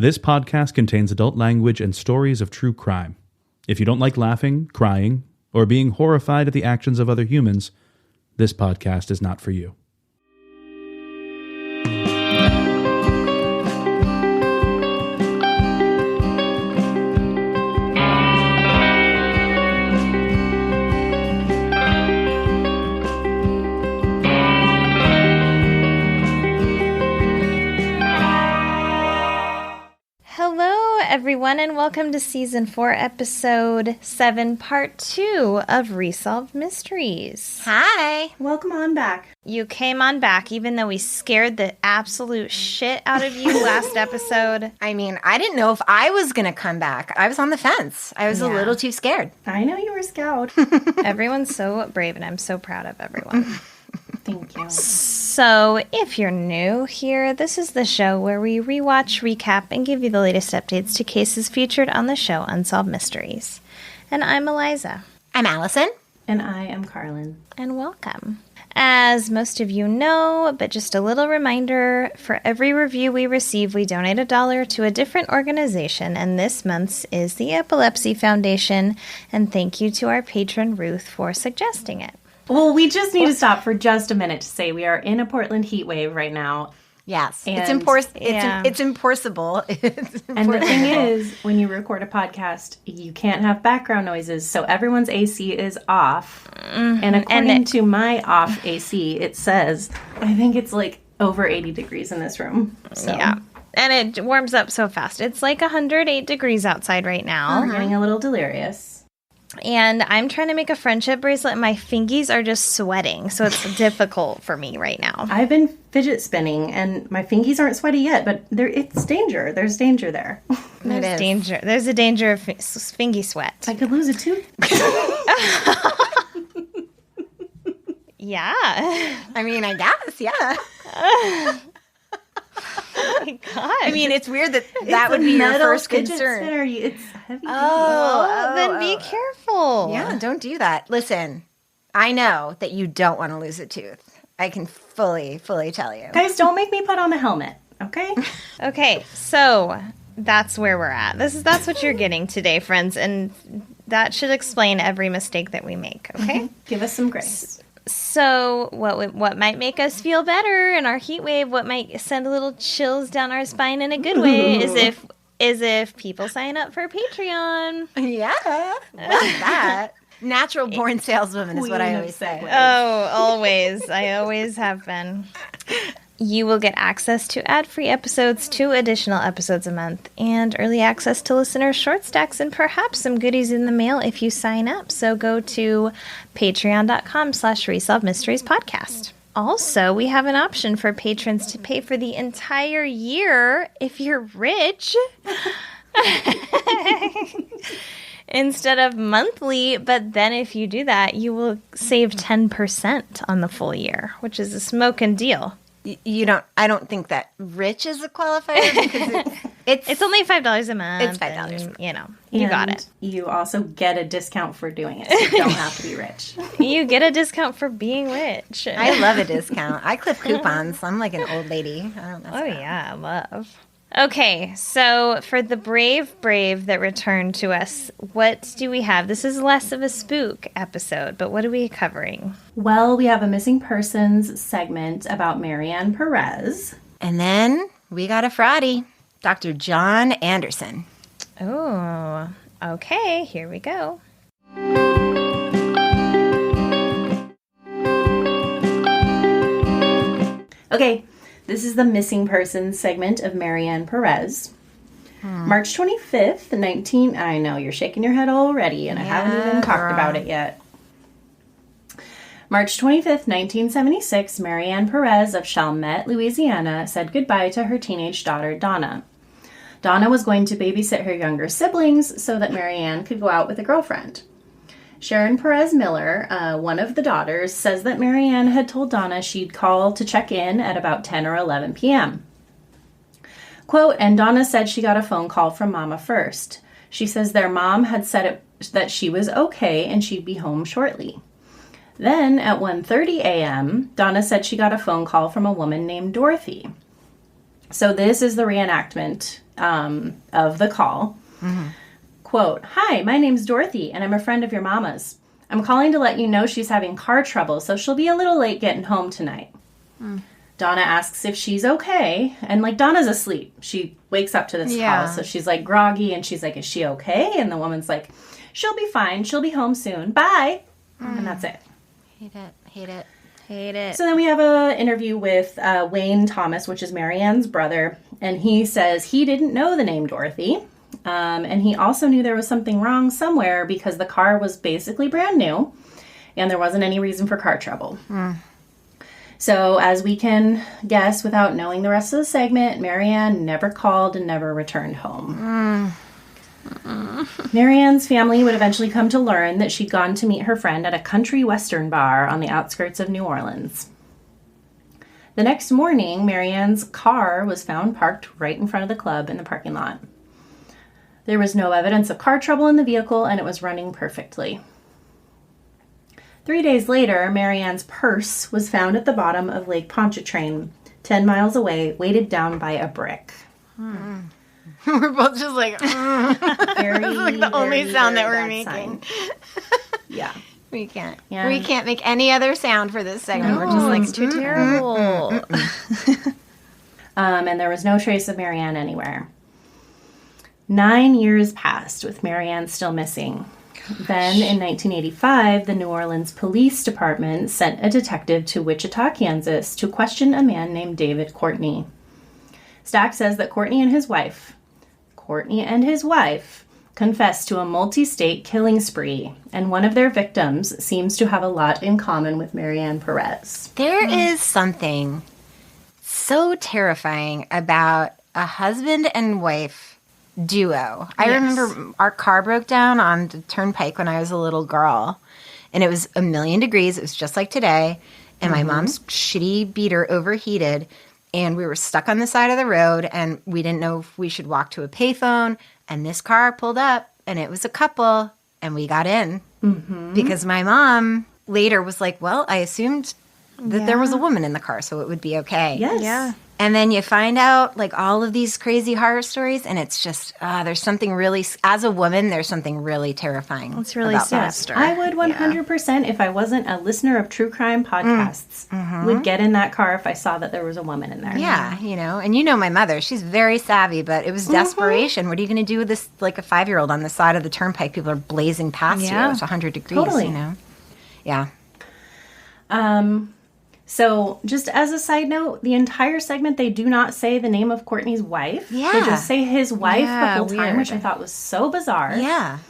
This podcast contains adult language and stories of true crime. If you don't like laughing, crying, or being horrified at the actions of other humans, this podcast is not for you. Everyone, and welcome to Season 4, Episode 7, Part 2 of Resolved Mysteries. Hi! Welcome on back. You came on back even though we scared the absolute shit out of you last episode. I mean, I didn't know if I was going to come back. I was on the fence. I was a little too scared. I know you were scared. Everyone's so brave, and I'm so proud of everyone. Thank you. So, if you're new here, this is the show where we rewatch, recap, and give you the latest updates to cases featured on the show Unsolved Mysteries. And I'm Eliza. I'm Alison. And I am Karlin. And welcome. As most of you know, but just a little reminder, for every review we receive, we donate $1 to a different organization, and this month's is the Epilepsy Foundation, and thank you to our patron Ruth for suggesting it. Well, we just need to stop for just a minute to say we are in a Portland heat wave right now. Yes. And it's enforceable. And the thing is, when you record a podcast, you can't have background noises, so everyone's AC is off. Mm-hmm. And according to my off AC, it says, I think it's like over 80 degrees in this room. So. Yeah. And it warms up so fast. It's like 108 degrees outside right now. I'm getting a little delirious. And I'm trying to make a friendship bracelet. My fingies are just sweating, so it's difficult for me right now. I've been fidget spinning, and my fingies aren't sweaty yet, but it's danger. There's danger there. There's danger. There's a danger of fingy sweat. I could lose a tooth. Yeah. I mean, I guess, yeah. Oh my God. I mean, it's weird that would be your first concern. Spinner. It's heavy. Then be careful. Yeah, don't do that. Listen, I know that you don't want to lose a tooth. I can fully tell you. Guys, don't make me put on a helmet, okay? Okay, so that's where we're at. That's what you're getting today, friends, and that should explain every mistake that we make, okay? Mm-hmm. Give us some grace. So what might make us feel better in our heat wave, what might send a little chills down our spine in a good way is if people sign up for Patreon. Yeah. What's that? Natural born saleswoman is what I always say. Oh, always. I always have been. You will get access to ad-free episodes, 2 additional episodes a month, and early access to listener short stacks, and perhaps some goodies in the mail if you sign up. So go to patreon.com/Resolved Mysteries Podcast. Also, we have an option for patrons to pay for the entire year if you're rich. Instead of monthly, but then if you do that, you will save 10% on the full year, which is a smoking deal. I don't think that rich is a qualifier because it's only $5 a month. It's $5. You got it. You also get a discount for doing it. So you don't have to be rich. You get a discount for being rich. I love a discount. I clip coupons. I'm like an old lady. I don't know. Oh yeah, I love. Okay, so for the brave that returned to us, what do we have? This is less of a spook episode, but what are we covering? Well, we have a missing persons segment about Mary Ann Perez. And then we got a fraudie, Dr. John Anderson. Oh, okay, here we go. Okay. This is the missing persons segment of Mary Ann Perez. March 25th, I know, you're shaking your head already, and I haven't even talked about it yet. March 25th, 1976, Mary Ann Perez of Chalmette, Louisiana, said goodbye to her teenage daughter, Donna. Donna was going to babysit her younger siblings so that Mary Ann could go out with a girlfriend. Sharon Perez Miller, one of the daughters, says that Mary Ann had told Donna she'd call to check in at about 10 or 11 p.m. Quote, and Donna said she got a phone call from Mama first. She says their mom had said that she was okay and she'd be home shortly. Then at 1:30 a.m., Donna said she got a phone call from a woman named Dorothy. So this is the reenactment of the call. Quote, "Hi, my name's Dorothy, and I'm a friend of your mama's. I'm calling to let you know she's having car trouble, so she'll be a little late getting home tonight." Donna asks if she's okay, and, like, Donna's asleep. She wakes up to this call, so she's, like, groggy, and she's like, "Is she okay?" And the woman's like, "She'll be fine. She'll be home soon. Bye." And that's it. Hate it. So then we have an interview with Wayne Thomas, which is Mary Ann's brother, and he says he didn't know the name Dorothy, and he also knew there was something wrong somewhere because the car was basically brand new, and there wasn't any reason for car trouble. So as we can guess without knowing the rest of the segment, Mary Ann never called and never returned home. Mary Ann's family would eventually come to learn that she'd gone to meet her friend at a country western bar on the outskirts of New Orleans. The next morning, Mary Ann's car was found parked right in front of the club in the parking lot. There was no evidence of car trouble in the vehicle, and it was running perfectly. 3 days later, Mary Ann's purse was found at the bottom of Lake Pontchartrain, 10 miles away, weighted down by a brick. We're both just like, Very, this is like the only sound that we're bad making. Yeah. We can't. Yeah. We can't make any other sound for this segment. We're just like, it's too terrible. And there was no trace of Mary Ann anywhere. 9 years passed with Mary Ann still missing. Then, in 1985, the New Orleans Police Department sent a detective to Wichita, Kansas, to question a man named David Courtney. Stack says that Courtney and his wife confessed to a multi-state killing spree, and one of their victims seems to have a lot in common with Mary Ann Perez. there is something so terrifying about a husband and wife duo. I remember our car broke down on the turnpike when I was a little girl, and it was 1,000,000 degrees. It was just like today, and my mom's shitty beater overheated, and we were stuck on the side of the road, and we didn't know if we should walk to a payphone, and this car pulled up, and it was a couple, and we got in because my mom later was like, well, I assumed that there was a woman in the car, so it would be okay. Yes. Yeah. And then you find out, like, all of these crazy horror stories, and it's just, there's something really, as a woman, there's something really terrifying. It's really about that. sinister. I would 100%, if I wasn't a listener of true crime podcasts, would get in that car if I saw that there was a woman in there. Yeah, and you know my mother, she's very savvy, but it was desperation. What are you going to do with this, like a 5-year-old on the side of the turnpike? People are blazing past you. It's 100 degrees, Totally. Yeah. So, just as a side note, the entire segment, they do not say the name of Courtney's wife. Yeah. They just say his wife Yeah, the whole time, weird. which I thought was so bizarre. Yeah.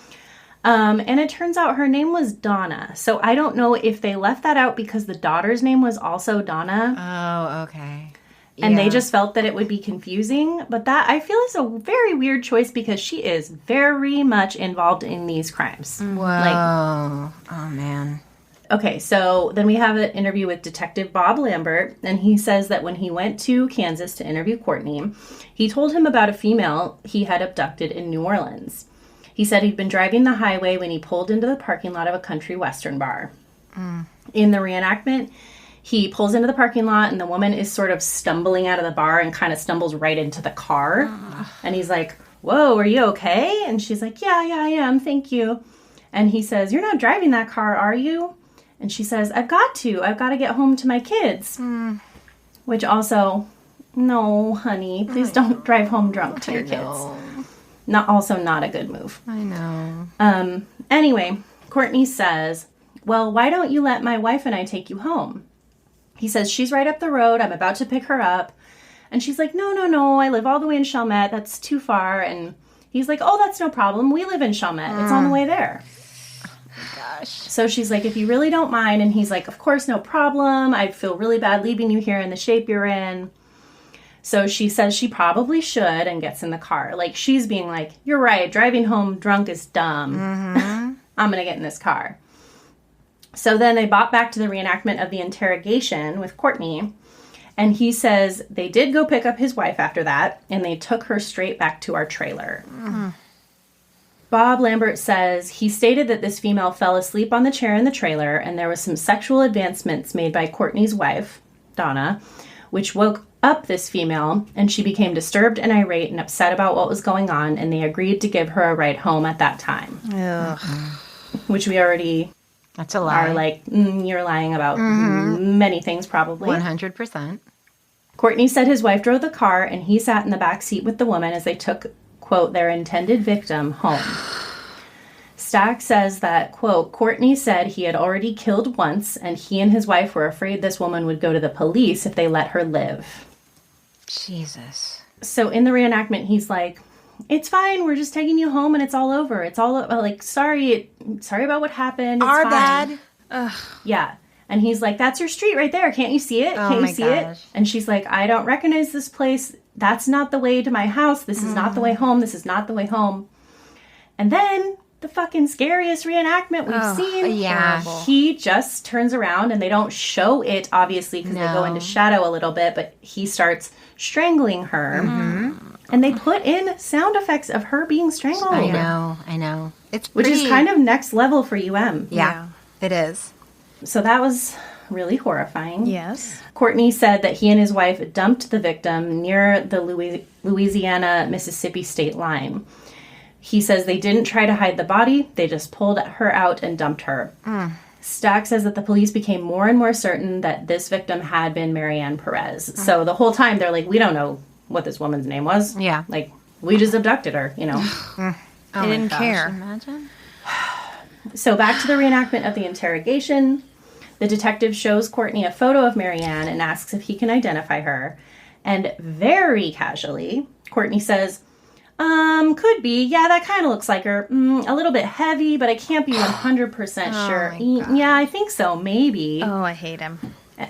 And it turns out her name was Donna. So, I don't know if they left that out because the daughter's name was also Donna. Oh, okay. And they just felt that it would be confusing. But that, I feel, is a very weird choice because she is very much involved in these crimes. Whoa. Oh, man. Okay, so then we have an interview with Detective Bob Lambert, and he says that when he went to Kansas to interview Courtney, he told him about a female he had abducted in New Orleans. He said he'd been driving the highway when he pulled into the parking lot of a country western bar. In the reenactment, he pulls into the parking lot, and the woman is sort of stumbling out of the bar and kind of stumbles right into the car. And he's like, "Whoa, are you okay?" And she's like, yeah, I am, thank you. And he says, "You're not driving that car, are you?" And she says, I've got to get home to my kids. Which also, no, honey, please don't drive home drunk to your kids. Not a good move. I know. Anyway, Courtney says, well, why don't you let my wife and I take you home? He says, she's right up the road. I'm about to pick her up. And she's like, no, I live all the way in Chalmette. That's too far. And he's like, oh, that's no problem. We live in Chalmette. It's on the way there. Gosh. So she's like, if you really don't mind. And he's like, of course, no problem. I'd feel really bad leaving you here in the shape you're in. So she says she probably should and gets in the car. Like, she's being like, you're right. Driving home drunk is dumb. I'm going to get in this car. So then they bought back to the reenactment of the interrogation with Courtney. And he says they did go pick up his wife after that. And they took her straight back to our trailer. Bob Lambert says he stated that this female fell asleep on the chair in the trailer, and there was some sexual advancements made by Courtney's wife, Donna, which woke up this female, and she became disturbed and irate and upset about what was going on, and they agreed to give her a ride home at that time. Ugh. Which we already That's a lie. are like, you're lying about many things probably. 100%. Courtney said his wife drove the car, and he sat in the back seat with the woman as they took, quote, their intended victim home. Stack says that, quote, Courtney said he had already killed once, and he and his wife were afraid this woman would go to the police if they let her live. Jesus. So in the reenactment, he's like, it's fine. We're just taking you home and it's all over. It's all like, sorry about what happened. It's Our fine. bad. Yeah. And he's like, that's your street right there. Can't you see it? Oh Can't my you see gosh. it? And she's like, I don't recognize this place. That's not the way to my house. This is not the way home. This is not the way home. And then the fucking scariest reenactment we've seen. yeah. He just turns around, and they don't show it, obviously, because they go No. into shadow a little bit, but he starts strangling her. And they put in sound effects of her being strangled. I know. It's Which pretty, is kind of next level for UM. Yeah, it is. So that was really horrifying. Yes. Courtney said that he and his wife dumped the victim near the Louisiana-Mississippi state line. He says they didn't try to hide the body. They just pulled her out and dumped her. Stack says that the police became more and more certain that this victim had been Mary Ann Perez. So the whole time they're like, we don't know what this woman's name was. Yeah. Like, we just abducted her, you know. Oh They didn't care. Imagine. So back to the reenactment of the interrogation. The detective shows Courtney a photo of Mary Ann and asks if he can identify her. And very casually, Courtney says, could be. Yeah, that kind of looks like her. A little bit heavy, but I can't be 100% sure. Yeah, I think so. Maybe. Oh, I hate him.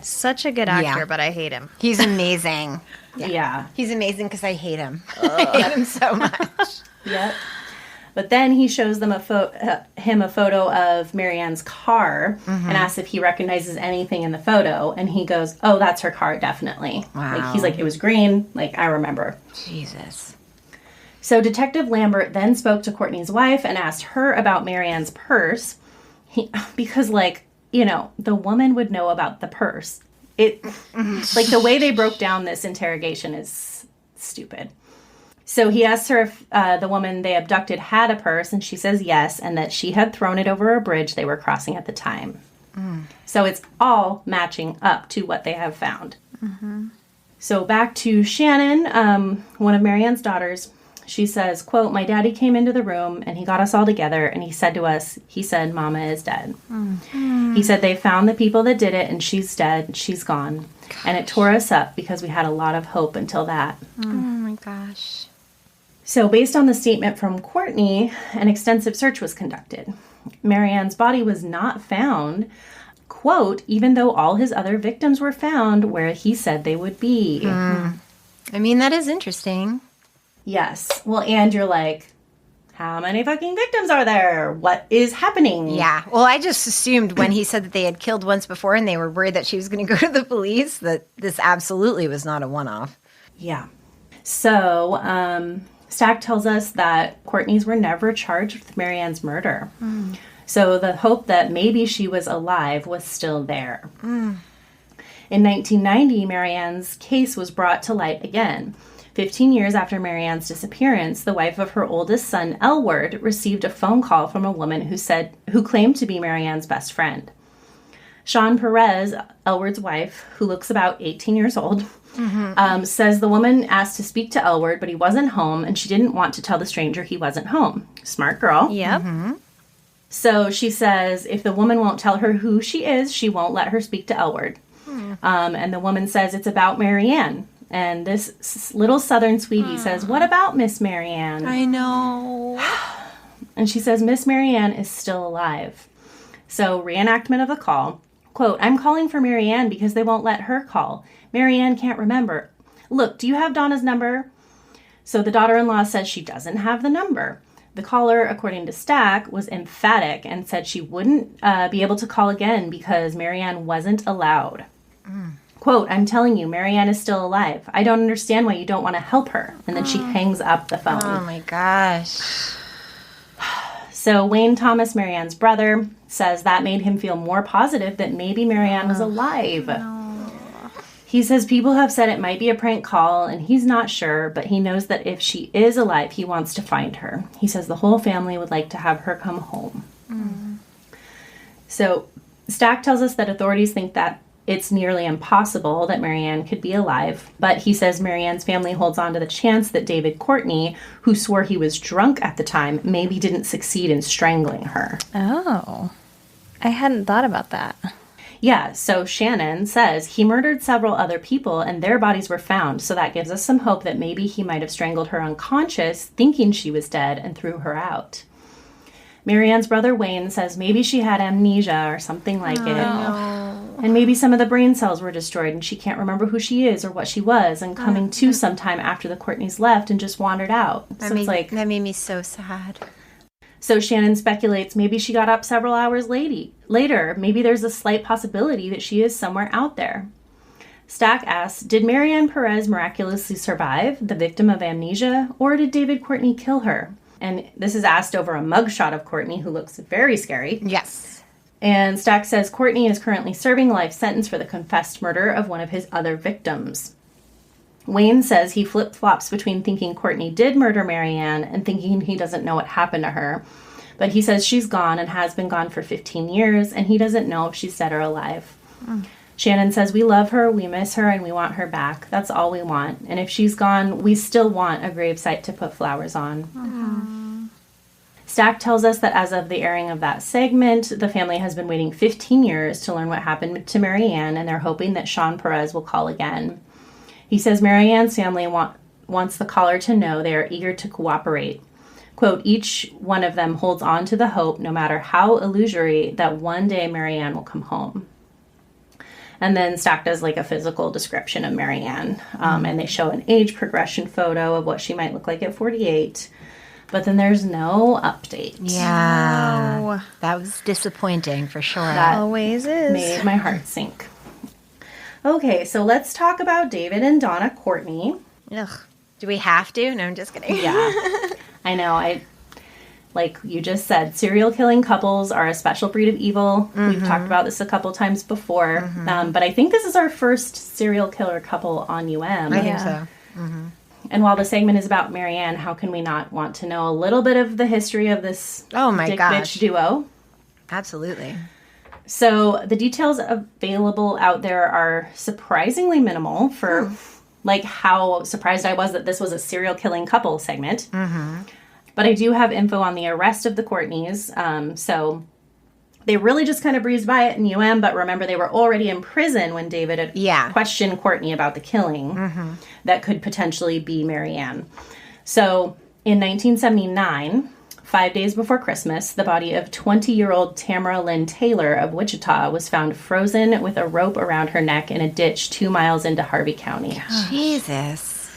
Such a good actor, Yeah. but I hate him. He's amazing. Yeah. He's amazing because I hate him. I hate him so much. Yep. But then he shows them him a photo of Mary Ann's car and asks if he recognizes anything in the photo. And he goes, oh, that's her car, definitely. Wow. Like, he's like, it was green. Like, I remember. Jesus. So Detective Lambert then spoke to Courtney's wife and asked her about Mary Ann's purse. Because, like, you know, the woman would know about the purse. Like, the way they broke down this interrogation is stupid. So he asked her if the woman they abducted had a purse, and she says yes, and that she had thrown it over a bridge they were crossing at the time. So it's all matching up to what they have found. So back to Shannon, one of Mary Ann's daughters. She says, quote, my daddy came into the room and he got us all together and he said to us, he said, Mama is dead. He said they found the people that did it and she's dead, she's gone. And it tore us up because we had a lot of hope until that. Oh my gosh. So based on the statement from Courtney, an extensive search was conducted. Mary Ann's body was not found, quote, even though all his other victims were found where he said they would be. I mean, that is interesting. Yes. Well, and you're like, how many fucking victims are there? What is happening? Yeah. Well, I just assumed when he said that they had killed once before and they were worried that she was going to go to the police that this absolutely was not a one-off. Yeah. So, Stack tells us that Courtney's were never charged with Mary Ann's murder. So the hope that maybe she was alive was still there. In 1990, Mary Ann's case was brought to light again. 15 years after Mary Ann's disappearance, the wife of her oldest son, Elward, received a phone call from a woman who claimed to be Mary Ann's best friend. Sean Perez, Elward's wife, who looks about 18 years old, says the woman asked to speak to Elward, but he wasn't home, and she didn't want to tell the stranger he wasn't home. Smart girl. Yep. So she says if the woman won't tell her who she is, she won't let her speak to Elward. And the woman says it's about Mary Ann. And this little southern sweetie says, what about Miss Mary Ann? I know. And she says, Miss Mary Ann is still alive. So reenactment of the call. Quote, I'm calling for Mary Ann because they won't let her call. Mary Ann can't remember. Look, do you have Donna's number? So the daughter-in-law says she doesn't have the number. The caller, according to Stack, was emphatic and said she wouldn't be able to call again because Mary Ann wasn't allowed. Quote, I'm telling you, Mary Ann is still alive. I don't understand why you don't want to help her. And then she hangs up the phone. Oh my gosh. So Wayne Thomas, Mary Ann's brother, says that made him feel more positive that maybe Mary Ann was alive. He says people have said it might be a prank call, and he's not sure, but he knows that if she is alive, he wants to find her. He says the whole family would like to have her come home. So Stack tells us that authorities think that it's nearly impossible that Mary Ann could be alive, but he says Mary Ann's family holds on to the chance that David Courtney, who swore he was drunk at the time, maybe didn't succeed in strangling her. Oh, I hadn't thought about that. Yeah, so Shannon says he murdered several other people and their bodies were found, so that gives us some hope that maybe he might have strangled her unconscious, thinking she was dead, and threw her out. Mary Ann's brother Wayne says maybe she had amnesia or something like it. And maybe some of the brain cells were destroyed and she can't remember who she is or what she was, and coming to sometime after the Courtneys left and just wandered out. That made me so sad. So Shannon speculates maybe she got up several hours later. Maybe there's a slight possibility that she is somewhere out there. Stack asks, did Mary Ann Perez miraculously survive, the victim of amnesia, or did David Courtney kill her? And this is asked over a mugshot of Courtney, who looks very scary. Yes. And Stack says Courtney is currently serving a life sentence for the confessed murder of one of his other victims. Wayne says he flip-flops between thinking Courtney did murder Mary Ann and thinking he doesn't know what happened to her. But he says she's gone and has been gone for 15 years, and he doesn't know if she's dead or alive. Shannon says we love her, we miss her, and we want her back. That's all we want. And if she's gone, we still want a gravesite to put flowers on. Stack tells us that as of the airing of that segment, the family has been waiting 15 years to learn what happened to Mary Ann, and they're hoping that Sean Perez will call again. He says Mary Ann's family wants the caller to know they are eager to cooperate. Quote, each one of them holds on to the hope, no matter how illusory, that one day Mary Ann will come home. And then Stack does like a physical description of Mary Ann, and they show an age progression photo of what she might look like at 48. But then there's no update. Yeah. No. That was disappointing for sure. That Always is. made my heart sink. Okay, so let's talk about David and Donna Courtney. Ugh. Do we have to? No, I'm just kidding. Yeah, I know. Like you just said, serial killing couples are a special breed of evil. We've talked about this a couple times before. But I think this is our first serial killer couple on UM. I think so. And while the segment is about Mary Ann, how can we not want to know a little bit of the history of this dick bitch duo? Absolutely. So the details available out there are surprisingly minimal for like how surprised I was that this was a serial killing couple segment. But I do have info on the arrest of the Courtneys. So they really just kind of breezed by it in UM, but remember they were already in prison when David had questioned Courtney about the killing that could potentially be Mary Ann. So in 1979, 5 days before Christmas, the body of 20-year-old Tamara Lynn Taylor of Wichita was found frozen with a rope around her neck in a ditch 2 miles into Harvey County. Jesus.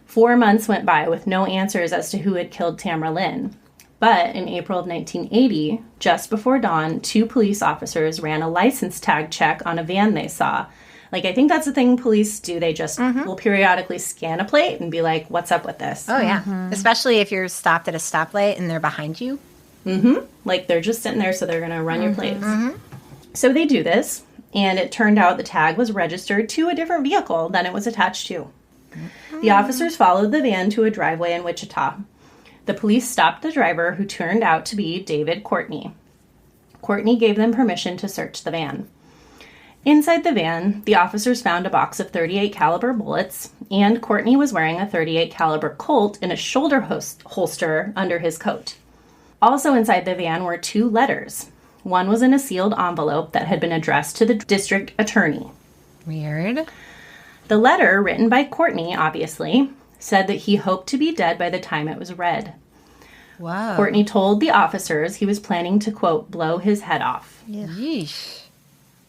4 months went by with no answers as to who had killed Tamara Lynn. But in April of 1980, just before dawn, 2 police officers ran a license tag check on a van they saw. Like, I think that's the thing police do. They just will periodically scan a plate and be like, what's up with this? Oh, yeah. Especially if you're stopped at a stoplight and they're behind you. Like, they're just sitting there, so they're going to run your plates. So they do this, and it turned out the tag was registered to a different vehicle than it was attached to. The officers followed the van to a driveway in Wichita. The police stopped the driver, who turned out to be David Courtney. Courtney gave them permission to search the van. Inside the van, the officers found a box of .38 caliber bullets, and Courtney was wearing a .38 caliber Colt in a shoulder holster under his coat. Also inside the van were 2 letters. One was in a sealed envelope that had been addressed to the district attorney. Weird. The letter, written by Courtney, obviously, said that he hoped to be dead by the time it was read. Wow. Courtney told the officers he was planning to, quote, blow his head off. Yeesh.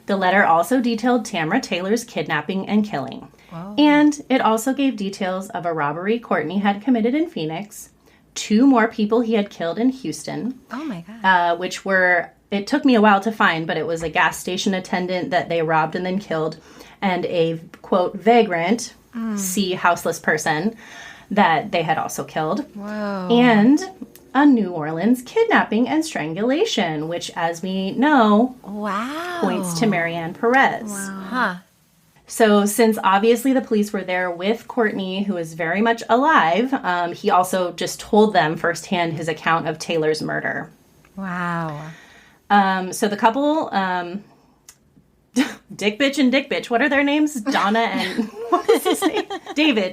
The letter also detailed Tamara Taylor's kidnapping and killing. Whoa. And it also gave details of a robbery Courtney had committed in Phoenix, 2 more people he had killed in Houston. Oh, my God. Which were, it took me a while to find, but it was a gas station attendant that they robbed and then killed, and a, quote, vagrant, see houseless person, that they had also killed. Whoa. And a New Orleans kidnapping and strangulation, which, as we know, Wow. points to Mary Ann Perez. Huh. So since obviously the police were there with Courtney, who is very much alive, he also just told them firsthand his account of Taylor's murder. Wow. So the couple, Dick Bitch and Dick Bitch, what are their names? Donna and, what is his name?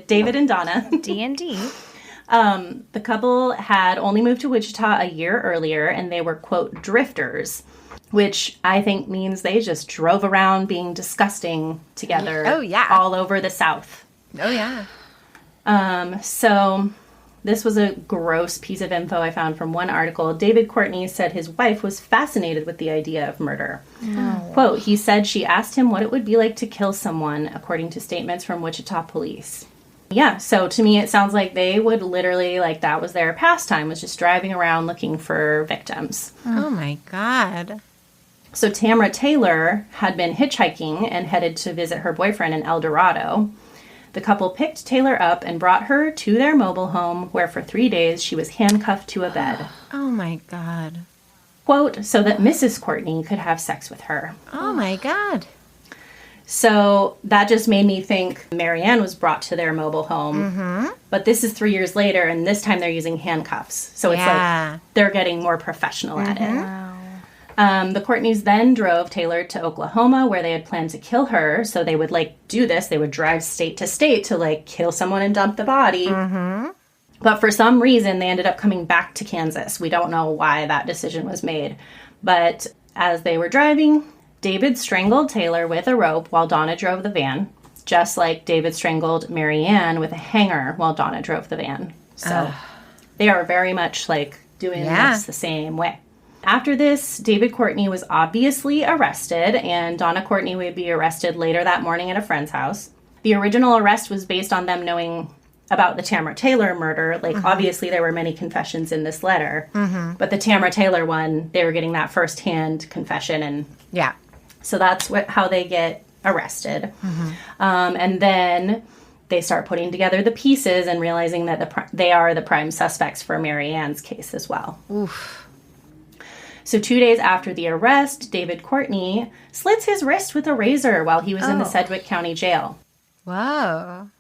David and Donna. D&D. The couple had only moved to Wichita a year earlier, and they were, quote, drifters, which I think means they just drove around being disgusting together. Oh, yeah. All over the South. Oh, yeah. So this was a gross piece of info I found from one article. David Courtney said his wife was fascinated with the idea of murder. Oh. Quote, he said she asked him what it would be like to kill someone, according to statements from Wichita police. Yeah, so to me it sounds like they would literally, like, that was their pastime, was just driving around looking for victims. Oh, my God. So Tamra Taylor had been hitchhiking and headed to visit her boyfriend in El Dorado. The couple picked Taylor up and brought her to their mobile home, where for 3 days she was handcuffed to a bed. Oh, my God. Quote, so that Mrs. Courtney could have sex with her. Oh, my God. So that just made me think Mary Ann was brought to their mobile home. But this is 3 years later, and this time they're using handcuffs. So it's like they're getting more professional at it. Wow. The Courtneys then drove Taylor to Oklahoma, where they had planned to kill her. So they would, like, do this. They would drive state to state to, like, kill someone and dump the body. But for some reason, they ended up coming back to Kansas. We don't know why that decision was made. But as they were driving, David strangled Taylor with a rope while Donna drove the van, just like David strangled Mary Ann with a hanger while Donna drove the van. So they are very much, like, doing this the same way. After this, David Courtney was obviously arrested, and Donna Courtney would be arrested later that morning at a friend's house. The original arrest was based on them knowing about the Tamra Taylor murder. Like, obviously there were many confessions in this letter, but the Tamra Taylor one, they were getting that firsthand confession, and so that's how they get arrested. And then they start putting together the pieces and realizing that they are the prime suspects for Mary Ann's case as well. Oof. So 2 days after the arrest, David Courtney slits his wrist with a razor while he was in the Sedgwick County Jail. Whoa.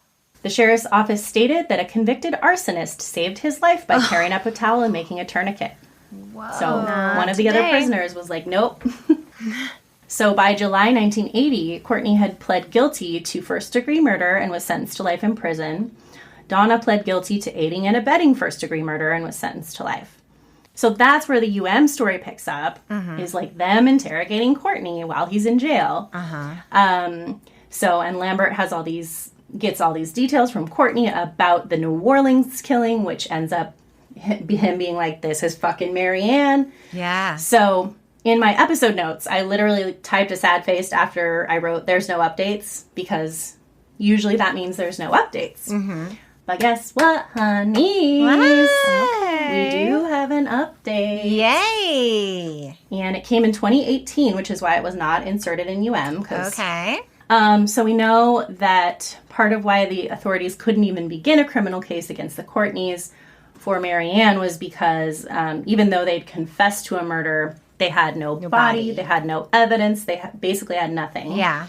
The sheriff's office stated that a convicted arsonist saved his life by tearing up a towel and making a tourniquet. Whoa. So one of the other prisoners was like, nope. So by July 1980, Courtney had pled guilty to first-degree murder and was sentenced to life in prison. Donna pled guilty to aiding and abetting first-degree murder and was sentenced to life. So that's where the UM story picks up, is like them interrogating Courtney while he's in jail. So, and Lambert gets all these details from Courtney about the New Orleans killing, which ends up him being like, this is fucking Mary Ann. Yeah. So in my episode notes, I literally typed a sad face after I wrote, there's no updates, because usually that means there's no updates. But guess what, honey? We do have an update. Yay! And it came in 2018, which is why it was not inserted in UM. Okay. So we know that part of why the authorities couldn't even begin a criminal case against the Courtneys for Mary Ann was because even though they'd confessed to a murder, they had no body, they had no evidence, they basically had nothing. Yeah.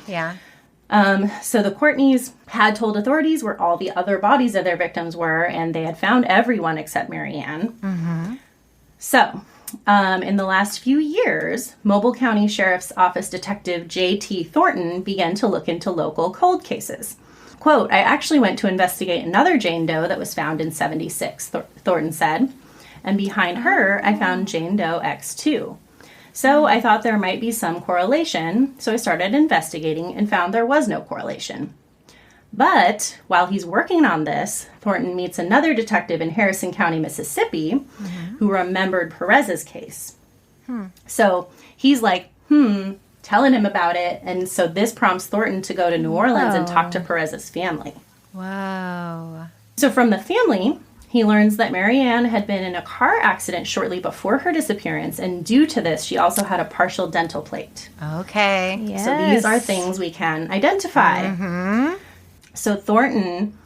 So the Courtneys had told authorities where all the other bodies of their victims were, and they had found everyone except Mary Ann. So, in the last few years, Mobile County Sheriff's Office Detective J.T. Thornton began to look into local cold cases. Quote, I actually went to investigate another Jane Doe that was found in 76, Thornton said. And behind her, I found Jane Doe X2. So I thought there might be some correlation, so I started investigating and found there was no correlation. But while he's working on this, Thornton meets another detective in Harrison County, Mississippi, who remembered Perez's case. So he's like, telling him about it, and so this prompts Thornton to go to New Orleans and talk to Perez's family. Wow. So from the family, he learns that Mary Ann had been in a car accident shortly before her disappearance, and due to this, she also had a partial dental plate. Okay. Yes. So these are things we can identify. So Thornton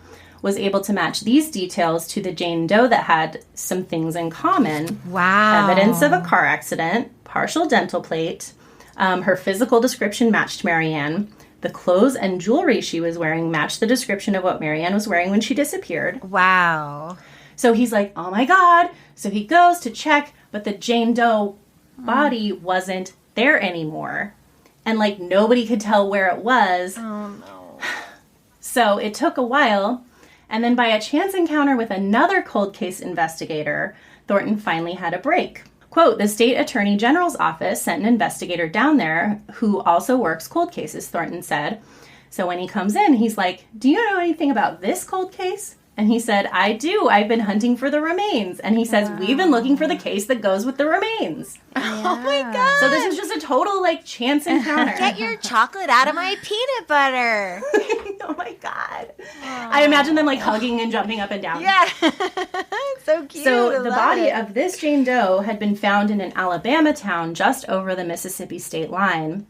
was able to match these details to the Jane Doe that had some things in common. Wow. Evidence of a car accident, partial dental plate. Her physical description matched Mary Ann. The clothes and jewelry she was wearing matched the description of what Mary Ann was wearing when she disappeared. Wow. So he's like, oh my God. So he goes to check, but the Jane Doe body wasn't there anymore. And like nobody could tell where it was. Oh no. So it took a while. And then by a chance encounter with another cold case investigator, Thornton finally had a break. Quote, the state attorney general's office sent an investigator down there who also works cold cases, Thornton said. So when he comes in, he's like, do you know anything about this cold case? And he said, I do. I've been hunting for the remains. And he says, we've been looking for the case that goes with the remains. Oh my God. So this is just a total, like, chance encounter. Get your chocolate out of my peanut butter. Oh my God. I imagine them, like, hugging and jumping up and down. Yeah. So cute. So the body of this Jane Doe had been found in an Alabama town just over the Mississippi state line.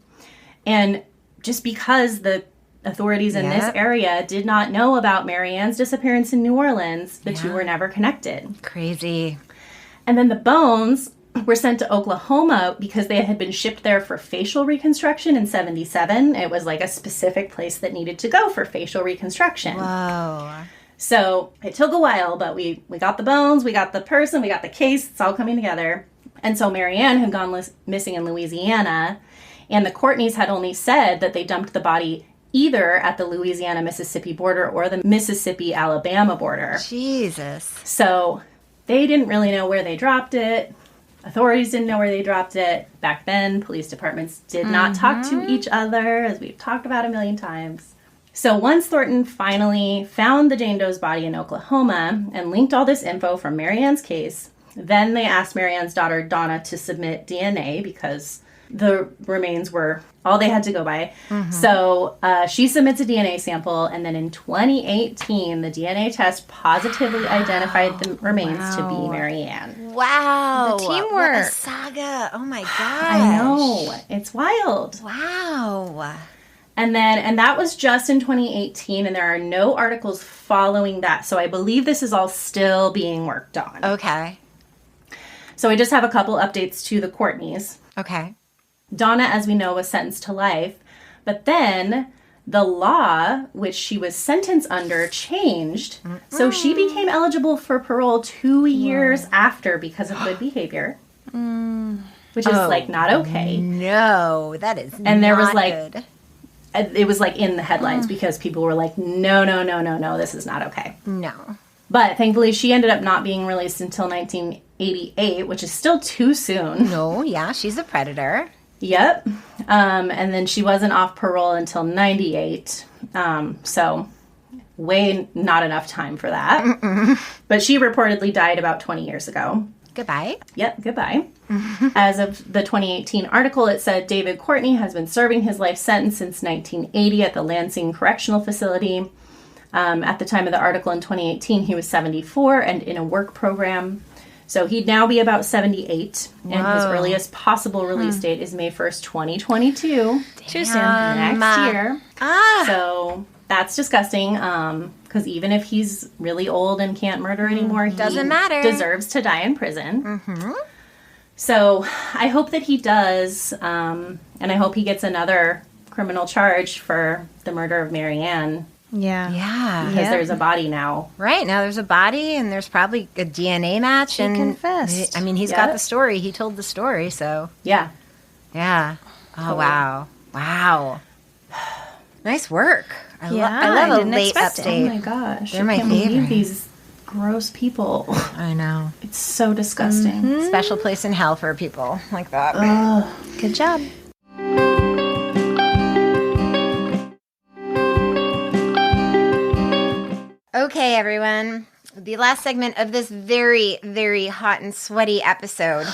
And just because the authorities in this area did not know about Mary Ann's disappearance in New Orleans, the two were never connected. Crazy. And then the bones were sent to Oklahoma because they had been shipped there for facial reconstruction in 1977. It was like a specific place that needed to go for facial reconstruction. Whoa. So it took a while, but we got the bones, we got the person, we got the case. It's all coming together. And so Mary Ann had gone missing in Louisiana, and the Courtneys had only said that they dumped the body either at the Louisiana-Mississippi border or the Mississippi-Alabama border. Jesus. So they didn't really know where they dropped it. Authorities didn't know where they dropped it. Back then, police departments did not talk to each other, as we've talked about a million times. So once Thornton finally found the Jane Doe's body in Oklahoma and linked all this info from Mary Ann's case, then they asked Mary Ann's daughter, Donna, to submit DNA because the remains were all they had to go by. So she submits a DNA sample, and then in 2018, the DNA test positively identified the remains to be Mary Ann. Wow. The teamwork. What a saga. Oh my gosh. I know. It's wild. Wow. And that was just in 2018, and there are no articles following that. So I believe this is all still being worked on. Okay. So I just have a couple updates to the Courtneys. Okay. Donna, as we know, was sentenced to life, but then the law, which she was sentenced under, changed. So she became eligible for parole 2 years after because of good behavior, which is like not okay. No, that is And there was not like, good. it was like in the headlines because people were like, no, this is not okay. No. But thankfully, she ended up not being released until 1988, which is still too soon. No, yeah, she's a predator. Yep. And then she wasn't off parole until 98. So way not enough time for that. But she reportedly died about 20 years ago. Goodbye. Yep, goodbye. As of the 2018 article, it said David Courtney has been serving his life sentence since 1980 at the Lansing Correctional Facility. At the time of the article in 2018, he was 74 and in a work program. So he'd now be about 78, and his earliest possible release date is May 1st, 2022. Too soon. Next year. So that's disgusting, because even if he's really old and can't murder anymore, he Doesn't matter. deserves to die in prison. So I hope that he does, and I hope he gets another criminal charge for the murder of Mary Ann. Yeah. Yeah. Because there's a body now. Right. Now there's a body and there's probably a DNA match. She confessed. I mean, he's got the story. He told the story, so. Yeah. Yeah. Oh, Cool. wow. Wow. Nice work. I I love a didn't late expect it. Oh update. my gosh. They're I my can't believe favorite. these gross people. I know. It's so disgusting. Special place in hell for people like that. Good job. Okay, everyone. The last segment of this very, very hot and sweaty episode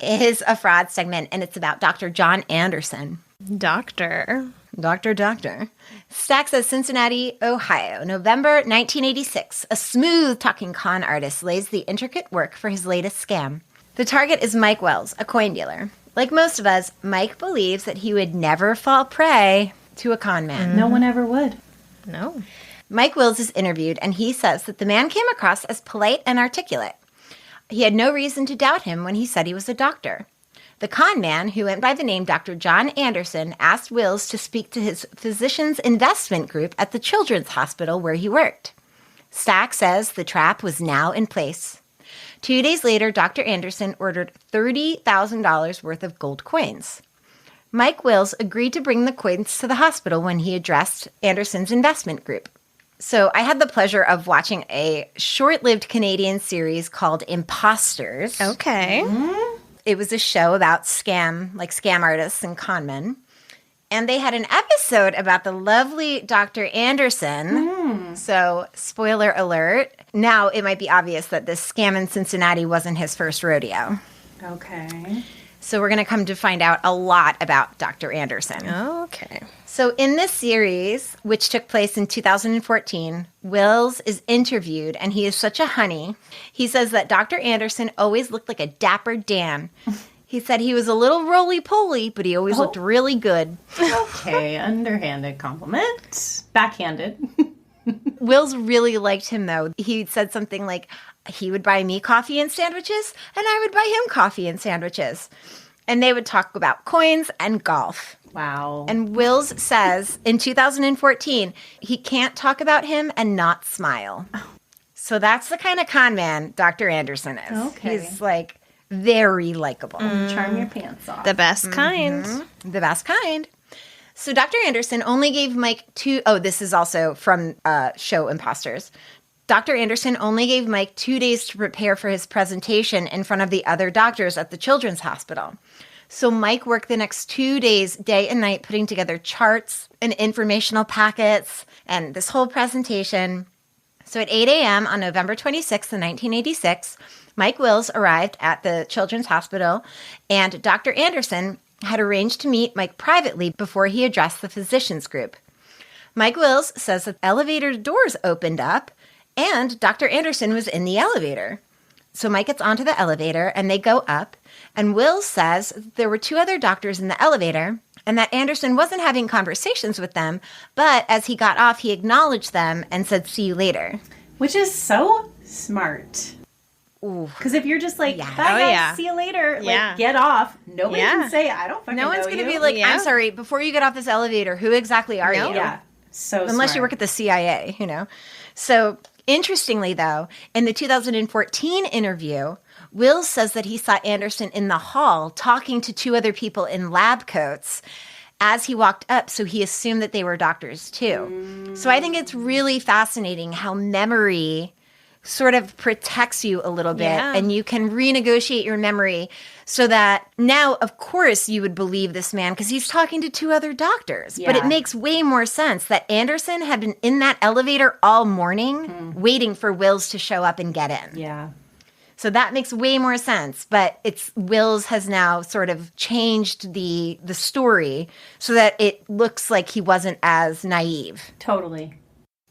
is a fraud segment, and it's about Dr. John Anderson. Doctor. Doctor. Stacks of Cincinnati, Ohio, November 1986. A smooth-talking con artist lays the intricate work for his latest scam. The target is Mike Wells, a coin dealer. Like most of us, Mike believes that he would never fall prey to a con man. No one ever would. No. Mike Wells is interviewed, and he says that the man came across as polite and articulate. He had no reason to doubt him when he said he was a doctor. The con man, who went by the name Dr. John Anderson, asked Wills to speak to his physician's investment group at the Children's Hospital where he worked. Stack says the trap was now in place. 2 days later, Dr. Anderson ordered $30,000 worth of gold coins. Mike Wills agreed to bring the coins to the hospital when he addressed Anderson's investment group. So I had the pleasure of watching a short-lived Canadian series called Imposters. Okay. It was a show about scam artists and con men. And they had an episode about the lovely Dr. Anderson. So, spoiler alert. Now, it might be obvious that this scam in Cincinnati wasn't his first rodeo. Okay. So we're going to come to find out a lot about Dr. Anderson. Okay. So in this series, which took place in 2014, Wills is interviewed, and he is such a honey. He says that Dr. Anderson always looked like a dapper Dan. He said he was a little roly-poly, but he always looked really good. Okay, underhanded compliment. Backhanded. Wills really liked him, though. He said something like, he would buy me coffee and sandwiches, and I would buy him coffee and sandwiches. And they would talk about coins and golf. Wow. And Wills says in 2014, he can't talk about him and not smile. So that's the kind of con man Dr. Anderson is. Okay. He's like very likable. Charm your pants off. The best kind. The best kind. So Dr. Anderson only gave Mike this is also from show Imposters. Dr. Anderson only gave Mike 2 days to prepare for his presentation in front of the other doctors at the Children's Hospital. So Mike worked the next 2 days, day and night, putting together charts and informational packets and this whole presentation. So at 8 a.m. on November 26th, 1986, Mike Wills arrived at the Children's Hospital, and Dr. Anderson had arranged to meet Mike privately before he addressed the physicians group. Mike Wills says that elevator doors opened up, and Dr. Anderson was in the elevator. So Mike gets onto the elevator, and they go up, and Wills says there were 2 other doctors in the elevator, and that Anderson wasn't having conversations with them, but as he got off, he acknowledged them and said, "See you later." Which is so smart. Because if you're just like, bye guys, see you later, like, get off, nobody can say, I don't fucking know you. No one's going to be like, I'm sorry, before you get off this elevator, who exactly are you? Yeah, so Unless you work at the CIA, So interestingly, though, in the 2014 interview, Wills says that he saw Anderson in the hall talking to 2 other people in lab coats as he walked up, so he assumed that they were doctors too. So I think it's really fascinating how memory sort of protects you a little bit, and you can renegotiate your memory so that now, of course, you would believe this man because he's talking to 2 other doctors. But it makes way more sense that Anderson had been in that elevator all morning waiting for Wills to show up and get in. Yeah. So that makes way more sense. But Wills has now sort of changed the story so that it looks like he wasn't as naive. Totally.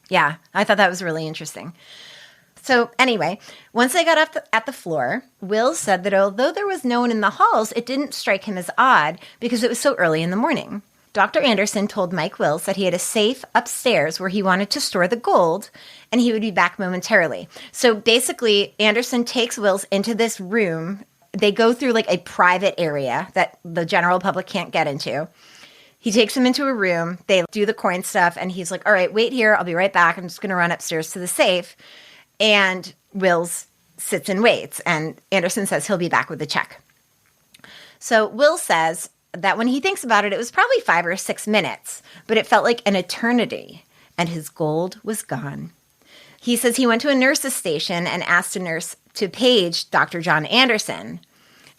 Yeah, I thought that was really interesting. So anyway, once they got up at the floor, Wills said that although there was no one in the halls, it didn't strike him as odd because it was so early in the morning. Dr. Anderson told Mike Wills that he had a safe upstairs where he wanted to store the gold, and he would be back momentarily. So basically, Anderson takes Wills into this room. They go through like a private area that the general public can't get into. He takes him into a room. They do the coin stuff, and he's like, all right, wait here. I'll be right back. I'm just going to run upstairs to the safe. And Wills sits and waits, and Anderson says he'll be back with a check. So Wills says that when he thinks about it, it was probably 5 or 6 minutes, but it felt like an eternity, and his gold was gone. He says he went to a nurse's station and asked a nurse to page Dr. John Anderson.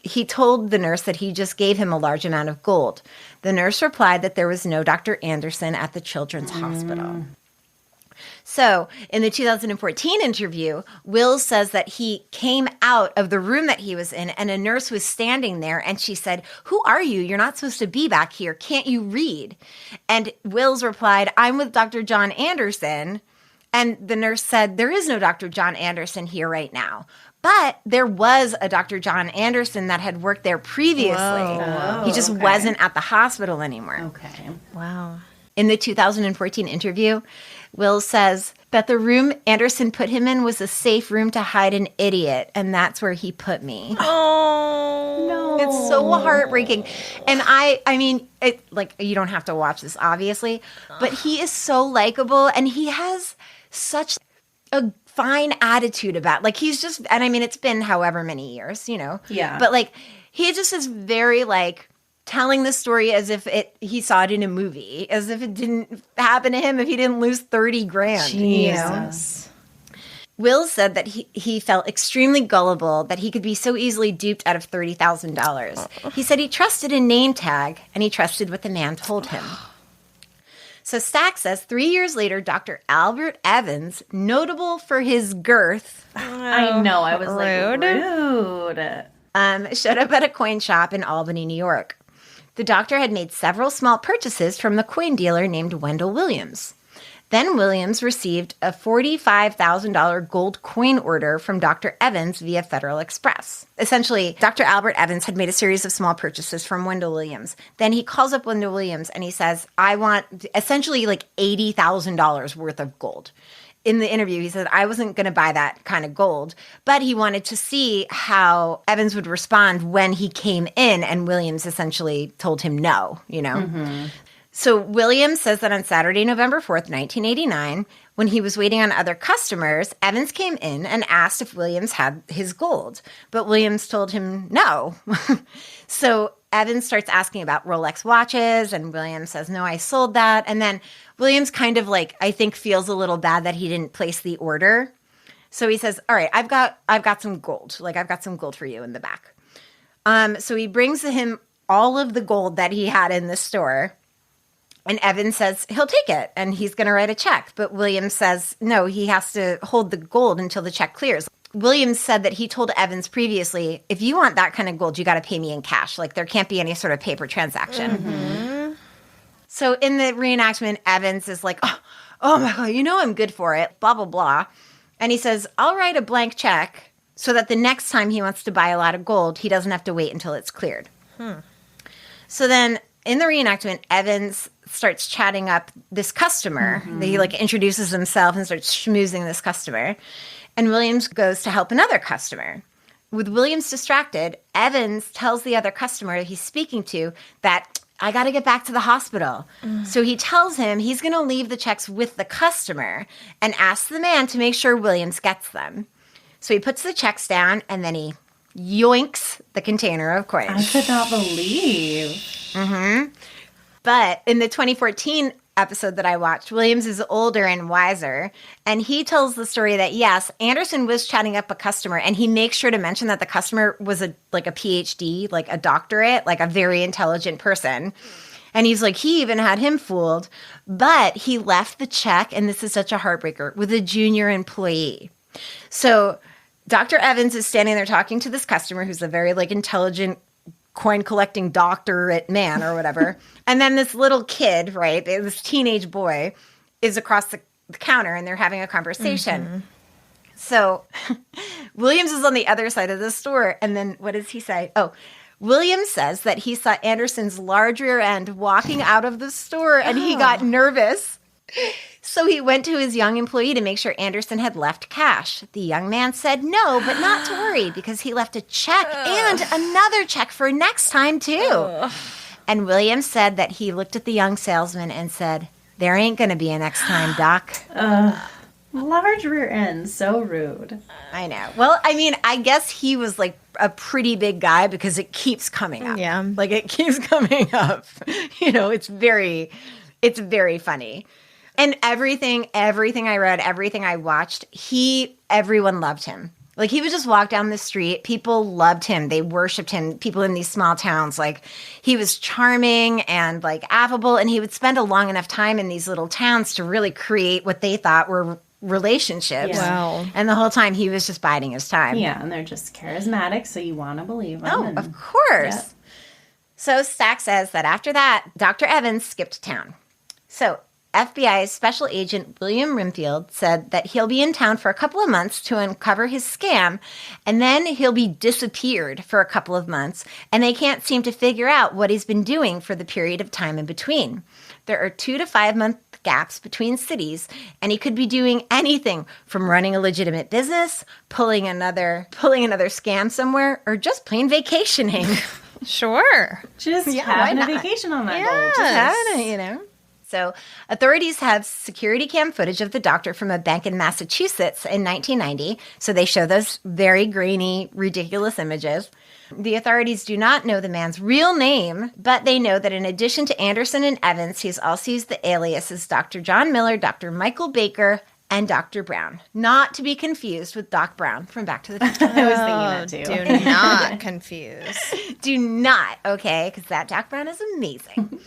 He told the nurse that he just gave him a large amount of gold. The nurse replied that there was no Dr. Anderson at the Children's Hospital. So in the 2014 interview, Wills says that he came out of the room that he was in, and a nurse was standing there, and she said, "Who are you? You're not supposed to be back here. Can't you read?" And Wills replied, "I'm with Dr. John Anderson." And the nurse said, "There is no Dr. John Anderson here right now." But there was a Dr. John Anderson that had worked there previously. Whoa. He just wasn't at the hospital anymore. Okay. Wow. In the 2014 interview, Wills says that the room Anderson put him in was a safe room to hide an idiot, and that's where he put me. Oh. It's so heartbreaking. And I mean, you don't have to watch this, obviously, but he is so likable, and he has such a fine attitude about, like, he's just, and I mean, it's been however many years, Yeah. But like, he just is very like telling the story as if he saw it in a movie, as if it didn't happen to him, if he didn't lose 30 grand. Jesus. Will said that he felt extremely gullible, that he could be so easily duped out of $30,000. He said he trusted a name tag, and he trusted what the man told him. So Stack says 3 years later, Dr. Albert Evans, notable for his girth, I know, I was rude. Showed up at a coin shop in Albany, New York. The doctor had made several small purchases from the coin dealer named Wendell Williams. Then Williams received a $45,000 gold coin order from Dr. Evans via Federal Express. Essentially, Dr. Albert Evans had made a series of small purchases from Wendell Williams. Then he calls up Wendell Williams and he says, I want essentially like $80,000 worth of gold. In the interview, he said, I wasn't going to buy that kind of gold, but he wanted to see how Evans would respond when he came in, and Williams essentially told him no, Mm-hmm. So Williams says that on Saturday, November 4th, 1989, when he was waiting on other customers, Evans came in and asked if Williams had his gold. But Williams told him no. So Evans starts asking about Rolex watches, and Williams says, no, I sold that. And then Williams kind of like, I think, feels a little bad that he didn't place the order. So he says, all right, I've got some gold. Like, I've got some gold for you in the back. So he brings him all of the gold that he had in the store. And Evans says he'll take it and he's going to write a check. But Williams says, no, he has to hold the gold until the check clears. Williams said that he told Evans previously, if you want that kind of gold, you got to pay me in cash. Like, there can't be any sort of paper transaction. Mm-hmm. So in the reenactment, Evans is like, oh my God, I'm good for it, blah, blah, blah. And he says, I'll write a blank check so that the next time he wants to buy a lot of gold, he doesn't have to wait until it's cleared. So then in the reenactment, Evans starts chatting up this customer. Mm-hmm. He introduces himself and starts schmoozing this customer. And Williams goes to help another customer. With Williams distracted, Evans tells the other customer he's speaking to that, I got to get back to the hospital. So he tells him he's going to leave the checks with the customer and asks the man to make sure Williams gets them. So he puts the checks down and then he yoinks the container of coins. I could not believe. Mm-hmm. But in the 2014 episode that I watched, Williams is older and wiser, and he tells the story that, yes, Anderson was chatting up a customer, and he makes sure to mention that the customer was a PhD, like a doctorate, like a very intelligent person. And he's like, he even had him fooled, but he left the check, and this is such a heartbreaker, with a junior employee. So Dr. Evans is standing there talking to this customer who's a very intelligent coin collecting doctorate man or whatever. And then this little kid, right, this teenage boy is across the counter and they're having a conversation. Mm-hmm. So Williams is on the other side of the store. And then what does he say? Oh, Williams says that he saw Anderson's large rear end walking out of the store and he got nervous. So he went to his young employee to make sure Anderson had left cash. The young man said no, but not to worry because he left a check and another check for next time too. And Williams said that he looked at the young salesman and said, there ain't going to be a next time, Doc. Large rear end, so rude. I know. Well, I mean, I guess he was a pretty big guy because it keeps coming up. Yeah. It keeps coming up. It's very funny. And everything I read, everything I watched, everyone loved him. He would just walk down the street. People loved him. They worshiped him. People in these small towns, he was charming and affable. And he would spend a long enough time in these little towns to really create what they thought were relationships. Yeah. Wow. And the whole time he was just biding his time. Yeah, and they're just charismatic, so you want to believe them. Oh, of course. Yep. So Stack says that after that, Dr. Evans skipped town. So FBI's Special Agent William Rimfield said that he'll be in town for a couple of months to uncover his scam, and then he'll be disappeared for a couple of months, and they can't seem to figure out what he's been doing for the period of time in between. There are 2 to 5 month gaps between cities, and he could be doing anything from running a legitimate business, pulling another scam somewhere, or just plain vacationing. Sure. Just why having a not? vacation on that Yeah. gold. Just Having it, you know. So authorities have security cam footage of the doctor from a bank in Massachusetts in 1990. So they show those very grainy, ridiculous images. The authorities do not know the man's real name, but they know that in addition to Anderson and Evans, he's also used the aliases Dr. John Miller, Dr. Michael Baker, and Dr. Brown. Not to be confused with Doc Brown from Back to the Future. I was thinking that too. Do not confuse. Do not, okay? Because that Doc Brown is amazing.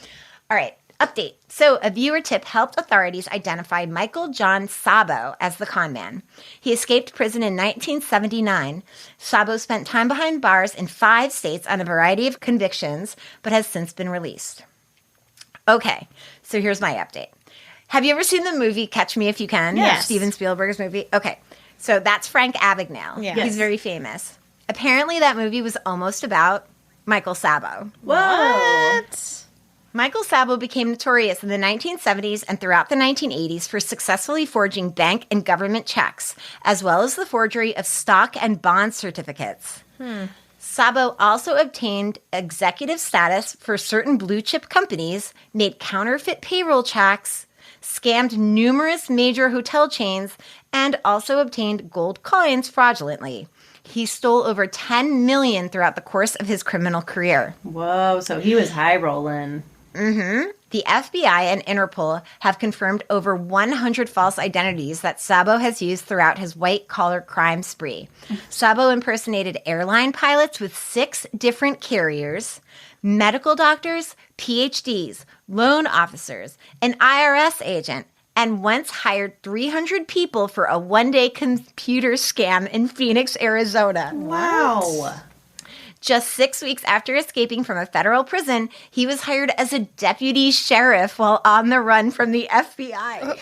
All right. Update. So a viewer tip helped authorities identify Michael John Sabo as the con man. He escaped prison in 1979. Sabo spent time behind bars in 5 states on a variety of convictions, but has since been released. Okay, so here's my update. Have you ever seen the movie Catch Me If You Can? Yes. Steven Spielberg's movie? Okay, so that's Frank Abagnale. Yeah. He's Yes. very famous. Apparently that movie was almost about Michael Sabo. Whoa. What? Michael Sabo became notorious in the 1970s and throughout the 1980s for successfully forging bank and government checks, as well as the forgery of stock and bond certificates. Sabo also obtained executive status for certain blue-chip companies, made counterfeit payroll checks, scammed numerous major hotel chains, and also obtained gold coins fraudulently. He stole over $10 million throughout the course of his criminal career. Whoa, so he was high rolling. The FBI and Interpol have confirmed over 100 false identities that Sabo has used throughout his white-collar crime spree. Sabo impersonated airline pilots with 6 different carriers, medical doctors, PhDs, loan officers, an IRS agent, and once hired 300 people for a one-day computer scam in Phoenix, Arizona. Wow. Just 6 weeks after escaping from a federal prison, he was hired as a deputy sheriff while on the run from the FBI.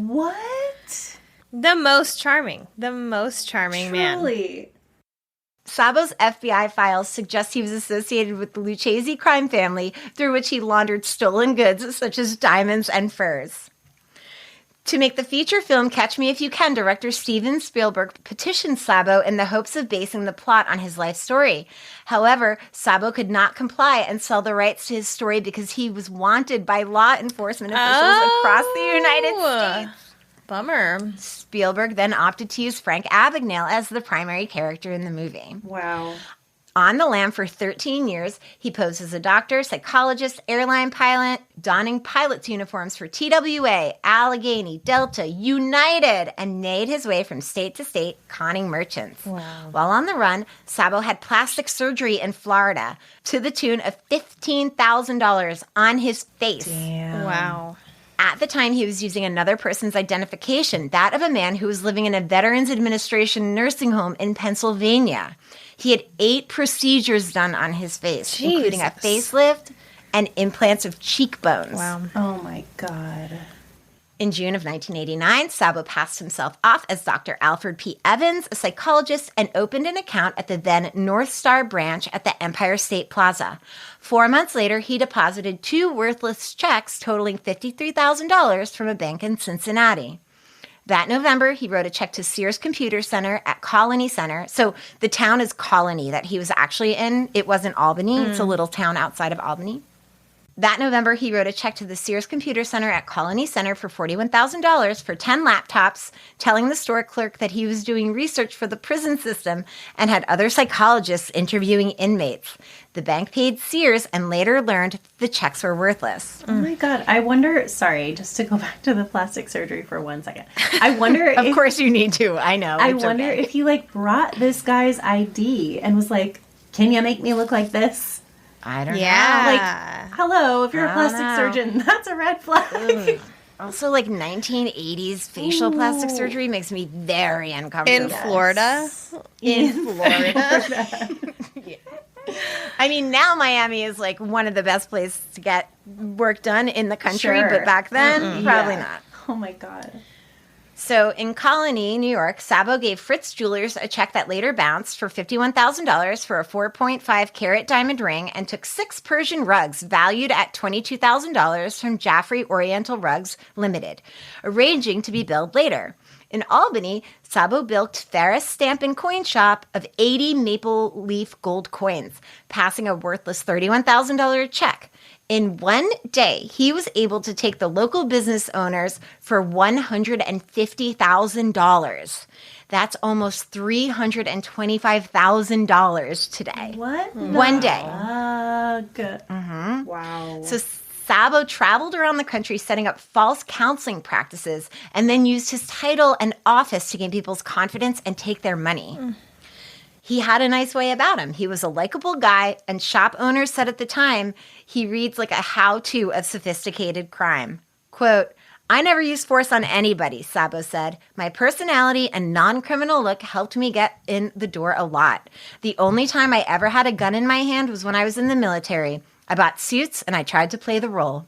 What? The most charming. The most charming man. Truly. Sabo's FBI files suggest he was associated with the Lucchese crime family, through which he laundered stolen goods such as diamonds and furs. To make the feature film Catch Me If You Can, director Steven Spielberg petitioned Sabo in the hopes of basing the plot on his life story. However, Sabo could not comply and sell the rights to his story because he was wanted by law enforcement officials across the United States. Bummer. Spielberg then opted to use Frank Abagnale as the primary character in the movie. Wow. On the lam for 13 years, he posed as a doctor, psychologist, airline pilot, donning pilot's uniforms for TWA, Allegheny, Delta, United, and made his way from state to state, conning merchants. Wow. While on the run, Sabo had plastic surgery in Florida to the tune of $15,000 on his face. Wow. At the time, he was using another person's identification, that of a man who was living in a Veterans Administration nursing home in Pennsylvania. He had 8 procedures done on his face, including a facelift and implants of cheekbones. Wow. Oh my God. In June of 1989, Sabo passed himself off as Dr. Alfred P. Evans, a psychologist, and opened an account at the then North Star branch at the Empire State Plaza. 4 months later, he deposited 2 worthless checks totaling $53,000 from a bank in Cincinnati. That November, he wrote a check to Sears Computer Center at Colony Center. So the town is Colony that he was actually in. It wasn't Albany. It's a little town outside of Albany. That November, he wrote a check to the Sears Computer Center at Colony Center for $41,000 for 10 laptops, telling the store clerk that he was doing research for the prison system and had other psychologists interviewing inmates. The bank paid Sears and later learned the checks were worthless. Oh my God. I wonder, sorry, just to go back to the plastic surgery for 1 second. I wonder Of course you need to. I know. I It's wonder okay. if he like brought this guy's ID and was like, can you make me look like this? I don't know. Yeah. Hello, if you're a I don't plastic know. surgeon, that's a red flag. Also, like 1980s facial plastic surgery makes me very uncomfortable. In Florida? In Florida. Yeah. I mean, now Miami is like one of the best places to get work done in the country, Sure. but back then, probably Yeah. not. Oh my God. So in Colony, New York, Sabo gave Fritz Jewelers a check that later bounced for $51,000 for a 4.5-carat diamond ring and took 6 Persian rugs valued at $22,000 from Jaffrey Oriental Rugs Limited, arranging to be billed later. In Albany, Sabo bilked Ferris Stamp and Coin Shop of 80 maple leaf gold coins, passing a worthless $31,000 check. In one day, he was able to take the local business owners for $150,000. That's almost $325,000 today. What? One day. Good. Mm-hmm. Wow. So Sabo traveled around the country setting up false counseling practices and then used his title and office to gain people's confidence and take their money. He had a nice way about him. He was a likable guy, and shop owners said at the time he reads like a how-to of sophisticated crime. Quote, I never use force on anybody, Sabo said. My personality and non-criminal look helped me get in the door a lot. The only time I ever had a gun in my hand was when I was in the military. I bought suits and I tried to play the role.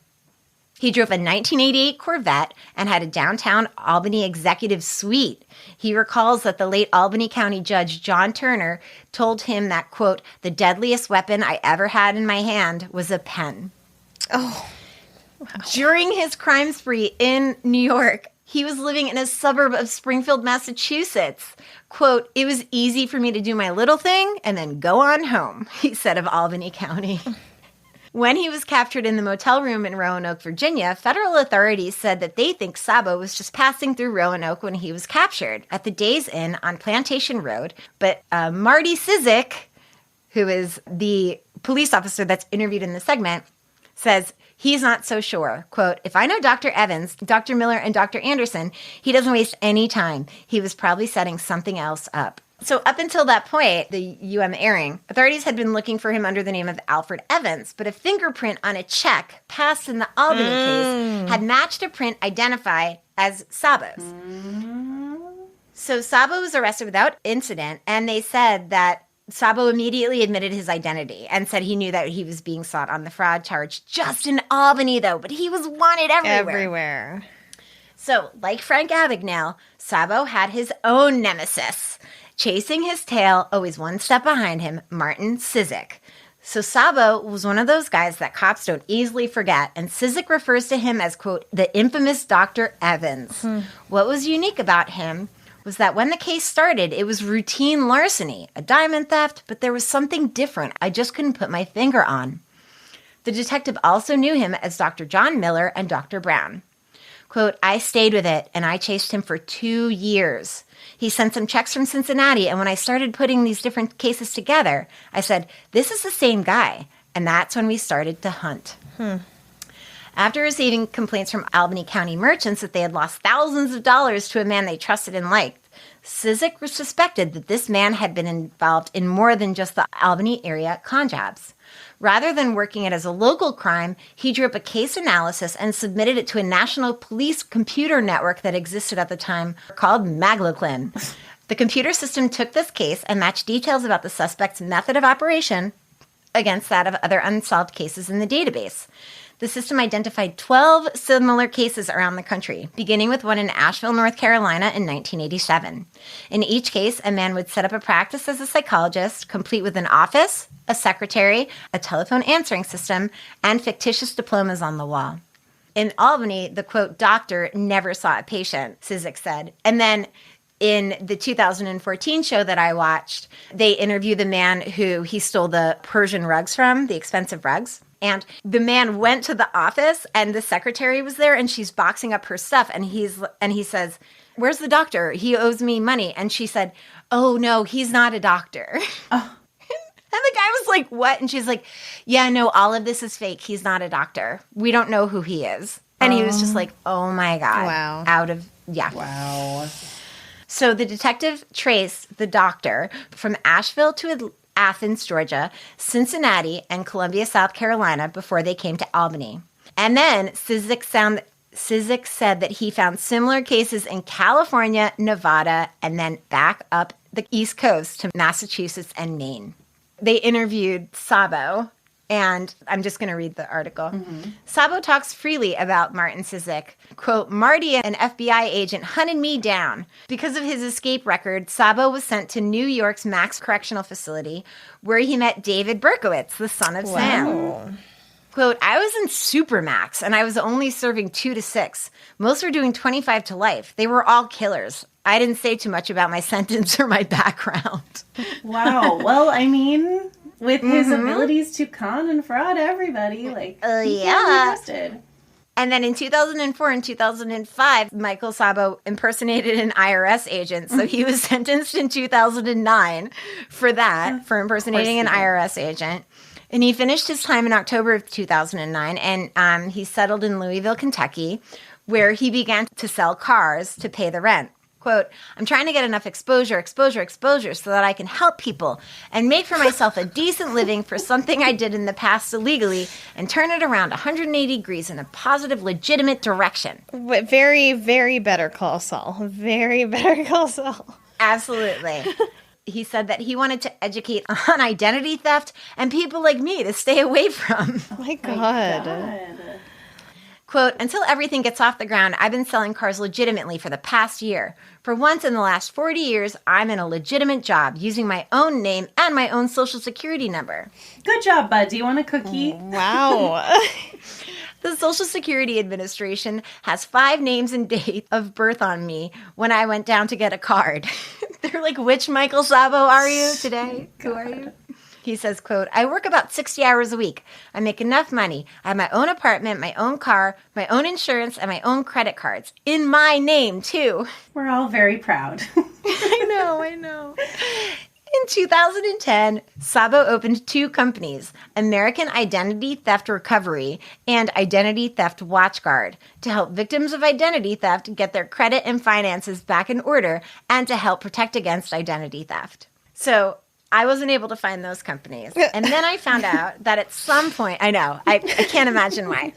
He drove a 1988 Corvette and had a downtown Albany executive suite. He recalls that the late Albany County Judge John Turner told him that, quote, the deadliest weapon I ever had in my hand was a pen. Oh, wow. During his crime spree in New York, he was living in a suburb of Springfield, Massachusetts. Quote, it was easy for me to do my little thing and then go on home, he said of Albany County. When he was captured in the motel room in Roanoke, Virginia, federal authorities said that they think Sabo was just passing through Roanoke when he was captured at the Days Inn on Plantation Road. But Marty Cizik, who is the police officer that's interviewed in the segment, says he's not so sure. Quote, if I know Dr. Evans, Dr. Miller, and Dr. Anderson, he doesn't waste any time. He was probably setting something else up. So up until that point, the UM airing, authorities had been looking for him under the name of Alfred Evans, but a fingerprint on a check passed in the Albany case had matched a print identified as Sabo's. So Sabo was arrested without incident, and they said that Sabo immediately admitted his identity and said he knew that he was being sought on the fraud charge just in Albany, though, but he was wanted everywhere. So, like Frank Abagnale, Sabo had his own nemesis. Chasing his tail, always one step behind him, Martin Cizik. So Sabo was one of those guys that cops don't easily forget, and Cizik refers to him as, quote, the infamous Dr. Evans. What was unique about him was that when the case started, it was routine larceny, a diamond theft, but there was something different I just couldn't put my finger on. The detective also knew him as Dr. John Miller and Dr. Brown. Quote, I stayed with it, and I chased him for 2 years. He sent some checks from Cincinnati, and when I started putting these different cases together, I said, this is the same guy, and that's when we started to hunt. After receiving complaints from Albany County merchants that they had lost thousands of dollars to a man they trusted and liked, Cizik suspected that this man had been involved in more than just the Albany area con jobs. Rather than working it as a local crime, he drew up a case analysis and submitted it to a national police computer network that existed at the time called Magloclin. The computer system took this case and matched details about the suspect's method of operation against that of other unsolved cases in the database. The system identified 12 similar cases around the country, beginning with one in Asheville, North Carolina in 1987. In each case, a man would set up a practice as a psychologist, complete with an office, a secretary, a telephone answering system, and fictitious diplomas on the wall. In Albany, the, quote, doctor never saw a patient, Cizik said. And then in the 2014 show that I watched, they interview the man who he stole the Persian rugs from, the expensive rugs. And the man went to the office, and the secretary was there, and she's boxing up her stuff. And he says, where's the doctor? He owes me money. And she said, oh, no, he's not a doctor. Oh. And the guy was like, what? And she's like, yeah, no, all of this is fake. He's not a doctor. We don't know who he is. And he was just like, oh, my God. Wow. Wow. So the detective traced the doctor from Asheville to Athens, Georgia, Cincinnati, and Columbia, South Carolina before they came to Albany. And then Cizik said that he found similar cases in California, Nevada, and then back up the East Coast to Massachusetts and Maine. They interviewed Sabo, and I'm just going to read the article. Sabo talks freely about Martin Cizik. Quote, Marty, an FBI agent, hunted me down. Because of his escape record, Sabo was sent to New York's Max Correctional Facility, where he met David Berkowitz, the son of Sam. Quote, I was in Supermax and I was only serving 2 to 6. Most were doing 25 to life. They were all killers. I didn't say too much about my sentence or my background. Wow. Well, I mean, with his abilities to con and fraud everybody, like, he can be trusted. And then in 2004 and 2005, Michael Sabo impersonated an IRS agent. So he was sentenced in 2009 for that, for impersonating an IRS agent. And he finished his time in October of 2009, and he settled in Louisville, Kentucky, where he began to sell cars to pay the rent. Quote, I'm trying to get enough exposure so that I can help people and make for myself a decent living for something I did in the past illegally and turn it around 180 degrees in a positive, legitimate direction. Very, very Better Call Saul. Very Better Call Saul. Absolutely. He said that he wanted to educate on identity theft and people like me to stay away from. Oh my God. Quote, until everything gets off the ground, I've been selling cars legitimately for the past year. For once in the last 40 years, I'm in a legitimate job using my own name and my own social security number. Good job, bud. Do you want a cookie? Wow. The Social Security Administration has 5 names and date of birth on me when I went down to get a card. They're like, which Michael Sabo are you today? Who are you? He says, quote, I work about 60 hours a week. I make enough money. I have my own apartment, my own car, my own insurance, and my own credit cards. In my name, too. We're all very proud. I know. In 2010, Sabo opened 2 companies, American Identity Theft Recovery and Identity Theft WatchGuard, to help victims of identity theft get their credit and finances back in order and to help protect against identity theft. So I wasn't able to find those companies. And then I found out that at some point, I know, I can't imagine why.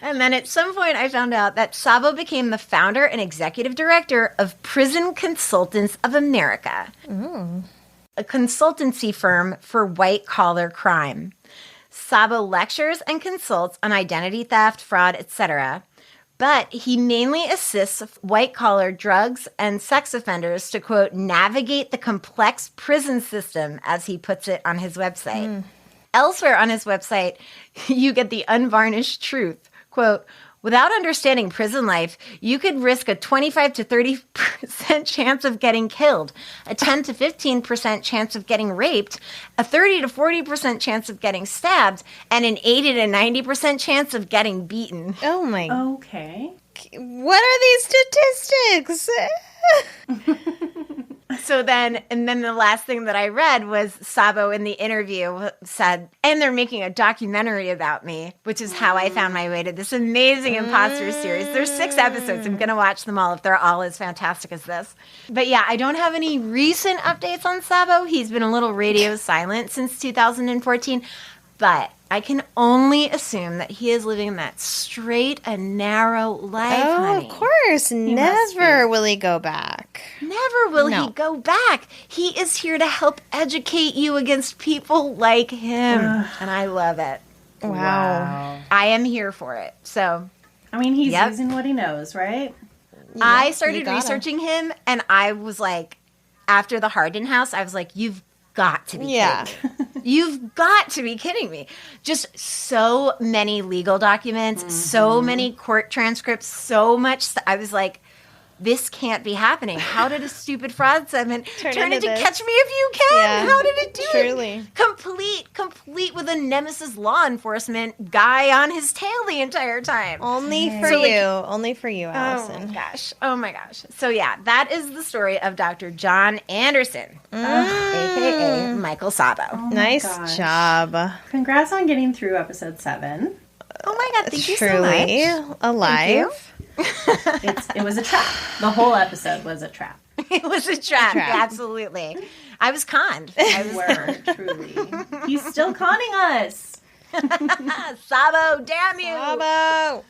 And then at some point, I found out that Sabo became the founder and executive director of Prison Consultants of America, a consultancy firm for white-collar crime. Sabo lectures and consults on identity theft, fraud, etc., but he mainly assists white-collar drugs and sex offenders to, quote, navigate the complex prison system, as he puts it on his website. Elsewhere on his website, you get the unvarnished truth. Quote, without understanding prison life, you could risk a 25 to 30% chance of getting killed, a 10 to 15% chance of getting raped, a 30 to 40% chance of getting stabbed, and an 80 to 90% chance of getting beaten. Oh my. Okay. What are these statistics? So then the last thing that I read was Sabo in the interview said, and they're making a documentary about me, which is how I found my way to this amazing imposter series. There's 6 episodes. I'm going to watch them all if they're all as fantastic as this. But yeah, I don't have any recent updates on Sabo. He's been a little radio silent since 2014, but I can only assume that he is living that straight and narrow life, honey. Of course. Never will he go back. Never will he go back. He is here to help educate you against people like him. And I love it. Wow. I am here for it. So, I mean, he's using what he knows, right? I started researching him, and I was like, after the Hardin house, I was like, you've got to be kidding me. You've got to be kidding me. Just so many legal documents, so many court transcripts, so much. I was like, this can't be happening. How did a stupid fraud segment turn into Catch Me If You Can? Yeah, how did it do it? Complete with a nemesis law enforcement guy on his tail the entire time. Only for you. Only for you, Alison. Oh my gosh. So yeah, that is the story of Dr. John Anderson, a.k.a. Michael Sabo. Oh nice job. Congrats on getting through episode 7. Oh my God, thank you so much. Truly alive. It was a trap. The whole episode was a trap. It was a trap. Absolutely. I was conned. Truly. He's still conning us. Sabo, damn you. Sabo.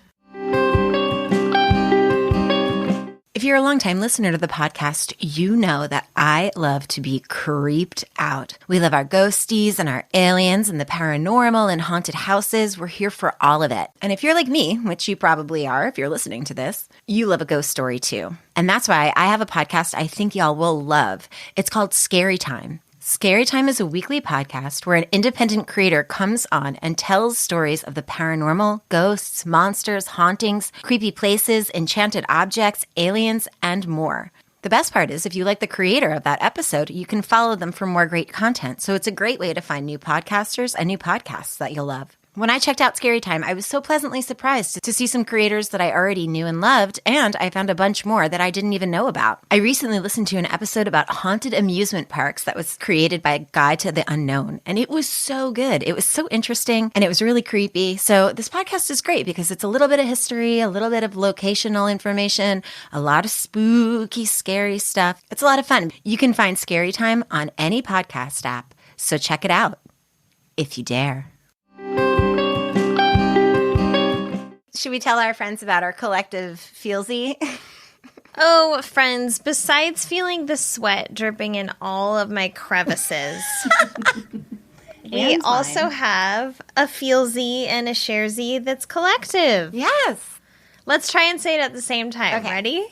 If you're a longtime listener to the podcast, you know that I love to be creeped out. We love our ghosties and our aliens and the paranormal and haunted houses. We're here for all of it. And if you're like me, which you probably are if you're listening to this, you love a ghost story too. And that's why I have a podcast I think y'all will love. It's called Scary Time. Scary Time is a weekly podcast where an independent creator comes on and tells stories of the paranormal, ghosts, monsters, hauntings, creepy places, enchanted objects, aliens, and more. The best part is if you like the creator of that episode, you can follow them for more great content. So it's a great way to find new podcasters and new podcasts that you'll love. When I checked out Scary Time, I was so pleasantly surprised to see some creators that I already knew and loved, and I found a bunch more that I didn't even know about. I recently listened to an episode about haunted amusement parks that was created by a guide to the unknown, and it was so good. It was so interesting, and it was really creepy. So this podcast is great because it's a little bit of history, a little bit of locational information, a lot of spooky, scary stuff. It's a lot of fun. You can find Scary Time on any podcast app, so check it out if you dare. Should we tell our friends about our collective feelsy? Oh, friends, besides feeling the sweat dripping in all of my crevices, we also have a feelsy and a sharesy that's collective. Yes. Let's try and say it at the same time. Okay. Ready?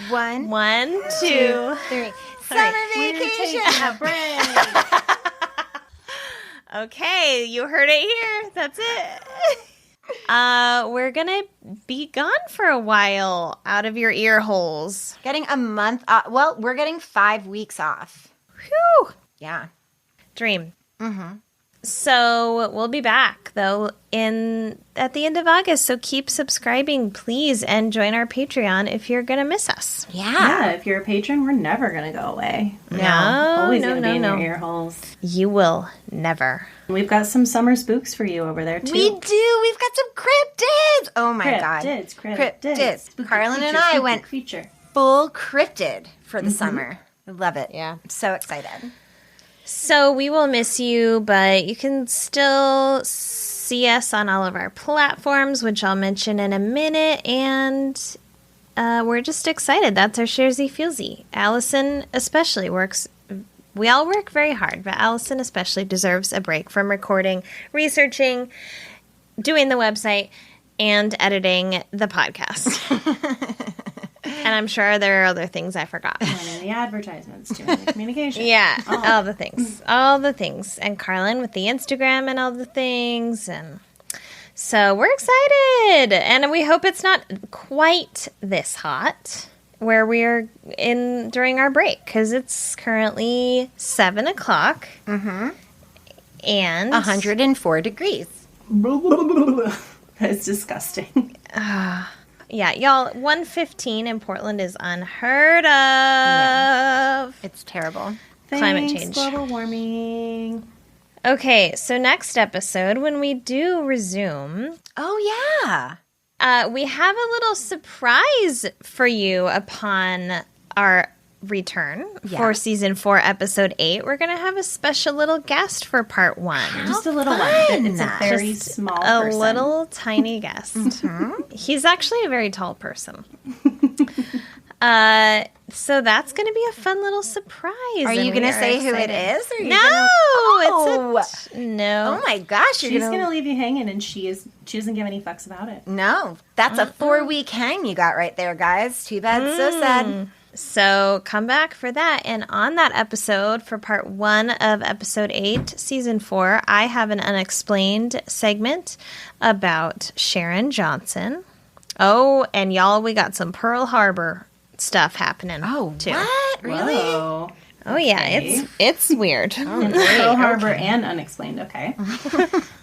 1, 1, 2, 3. Summer vacation. A break. Okay, you heard it here. That's it. We're gonna be gone for a while out of your ear holes. Getting a month off. Well, we're getting 5 weeks off. Whew. Yeah. Dream. Mm-hmm. So we'll be back though at the end of August. So keep subscribing, please, and join our Patreon if you're gonna miss us. Yeah, if you're a patron, we're never gonna go away. No, always gonna be in your ear holes. You will never. We've got some summer spooks for you over there too. We do. We've got some cryptids. Oh my god. Cryptids. Spooky Karlin creature, and I spooky went creature. full cryptid for the summer. I love it. Yeah. I'm so excited. So we will miss you, but you can still see us on all of our platforms, which I'll mention in a minute. And we're just excited. That's our Sharesy Feelsy. Alison especially works. We all work very hard, but Alison especially deserves a break from recording, researching, doing the website, and editing the podcast. And I'm sure there are other things I forgot. Running the advertisements, doing the communication. Yeah, all the things. All the things. And Karlin with the Instagram and all the things. And so we're excited. And we hope it's not quite this hot where we're in during our break. Because it's currently 7 o'clock. Mm-hmm. And 104 degrees. That's disgusting. Yeah, y'all, 1:15 in Portland is unheard of. Yeah. It's terrible. Climate change. Global warming. Okay, so next episode, when we do resume, Oh, yeah. we have a little surprise for you upon our return for season 4, episode 8. We're going to have a special little guest for part 1. Just a little one. It's a very small person. A little tiny guest. He's actually a very tall person. So that's going to be a fun little surprise. Are you going to say who it is? Or No. Oh my gosh. She's going to leave you hanging, and she doesn't give any fucks about it. No. That's a 4-week hang you got right there, guys. Too bad. So sad. So come back for that. And on that episode, for part 1 of episode 8, season 4, I have an unexplained segment about Sharon Johnson. Oh, and y'all, we got some Pearl Harbor stuff happening. Oh, too. What? Really? Whoa. Oh, yeah. It's weird. Pearl Harbor and unexplained. Okay.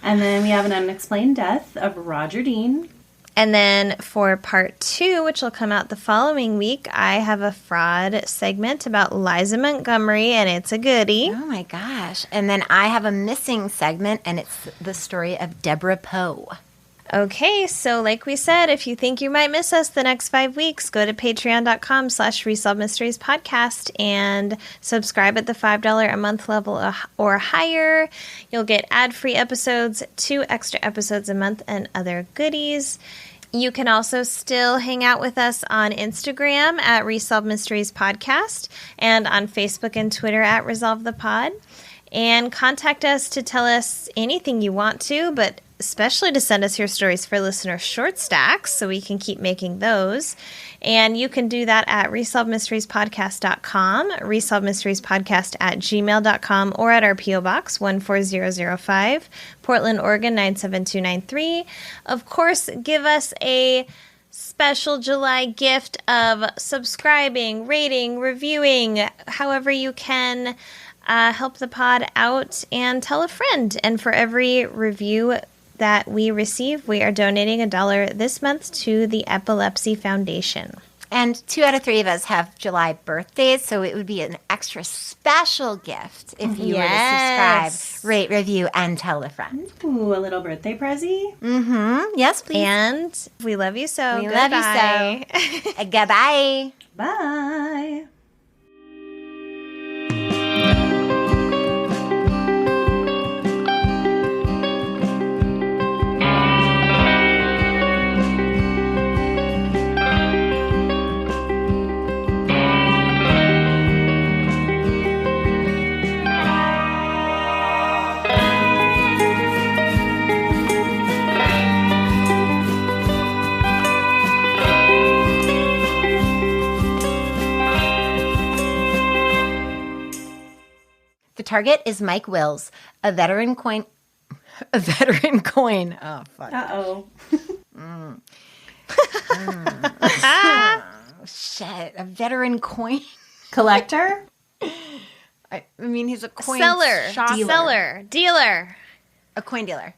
And then we have an unexplained death of Roger Dean. And then for part 2, which will come out the following week, I have a fraud segment about Liza Montgomery, and it's a goodie. Oh, my gosh. And then I have a missing segment, and it's the story of Deborah Poe. Okay, so like we said, if you think you might miss us the next 5 weeks, go to patreon.com/Resolved Mysteries Podcast and subscribe at the $5 a month level or higher. You'll get ad-free episodes, 2 extra episodes a month, and other goodies. You can also still hang out with us on Instagram at Resolved Mysteries Podcast and on Facebook and Twitter at Resolve the Pod. And contact us to tell us anything you want to, but especially to send us your stories for listener short stacks so we can keep making those. And you can do that at resolvedmysteriespodcast.com, resolvedmysteriespodcast@gmail.com, or at our P.O. Box 14005, Portland, Oregon 97293. Of course, give us a special July gift of subscribing, rating, reviewing, however you can help the pod out, and tell a friend. And for every review that we receive, we are donating $1 this month to the Epilepsy Foundation. And 2 out of 3 of us have July birthdays, so it would be an extra special gift if you were to subscribe, rate, review, and tell a friend. Ooh, a little birthday prezzy. Mm-hmm. Yes, please. And we love you so. We love you so. Goodbye. Bye. The target is Mike Wills, a veteran coin. Oh, fuck. Uh-oh. Shit. A veteran coin Collector? I mean, he's a coin Seller. shopper. Dealer. A coin dealer.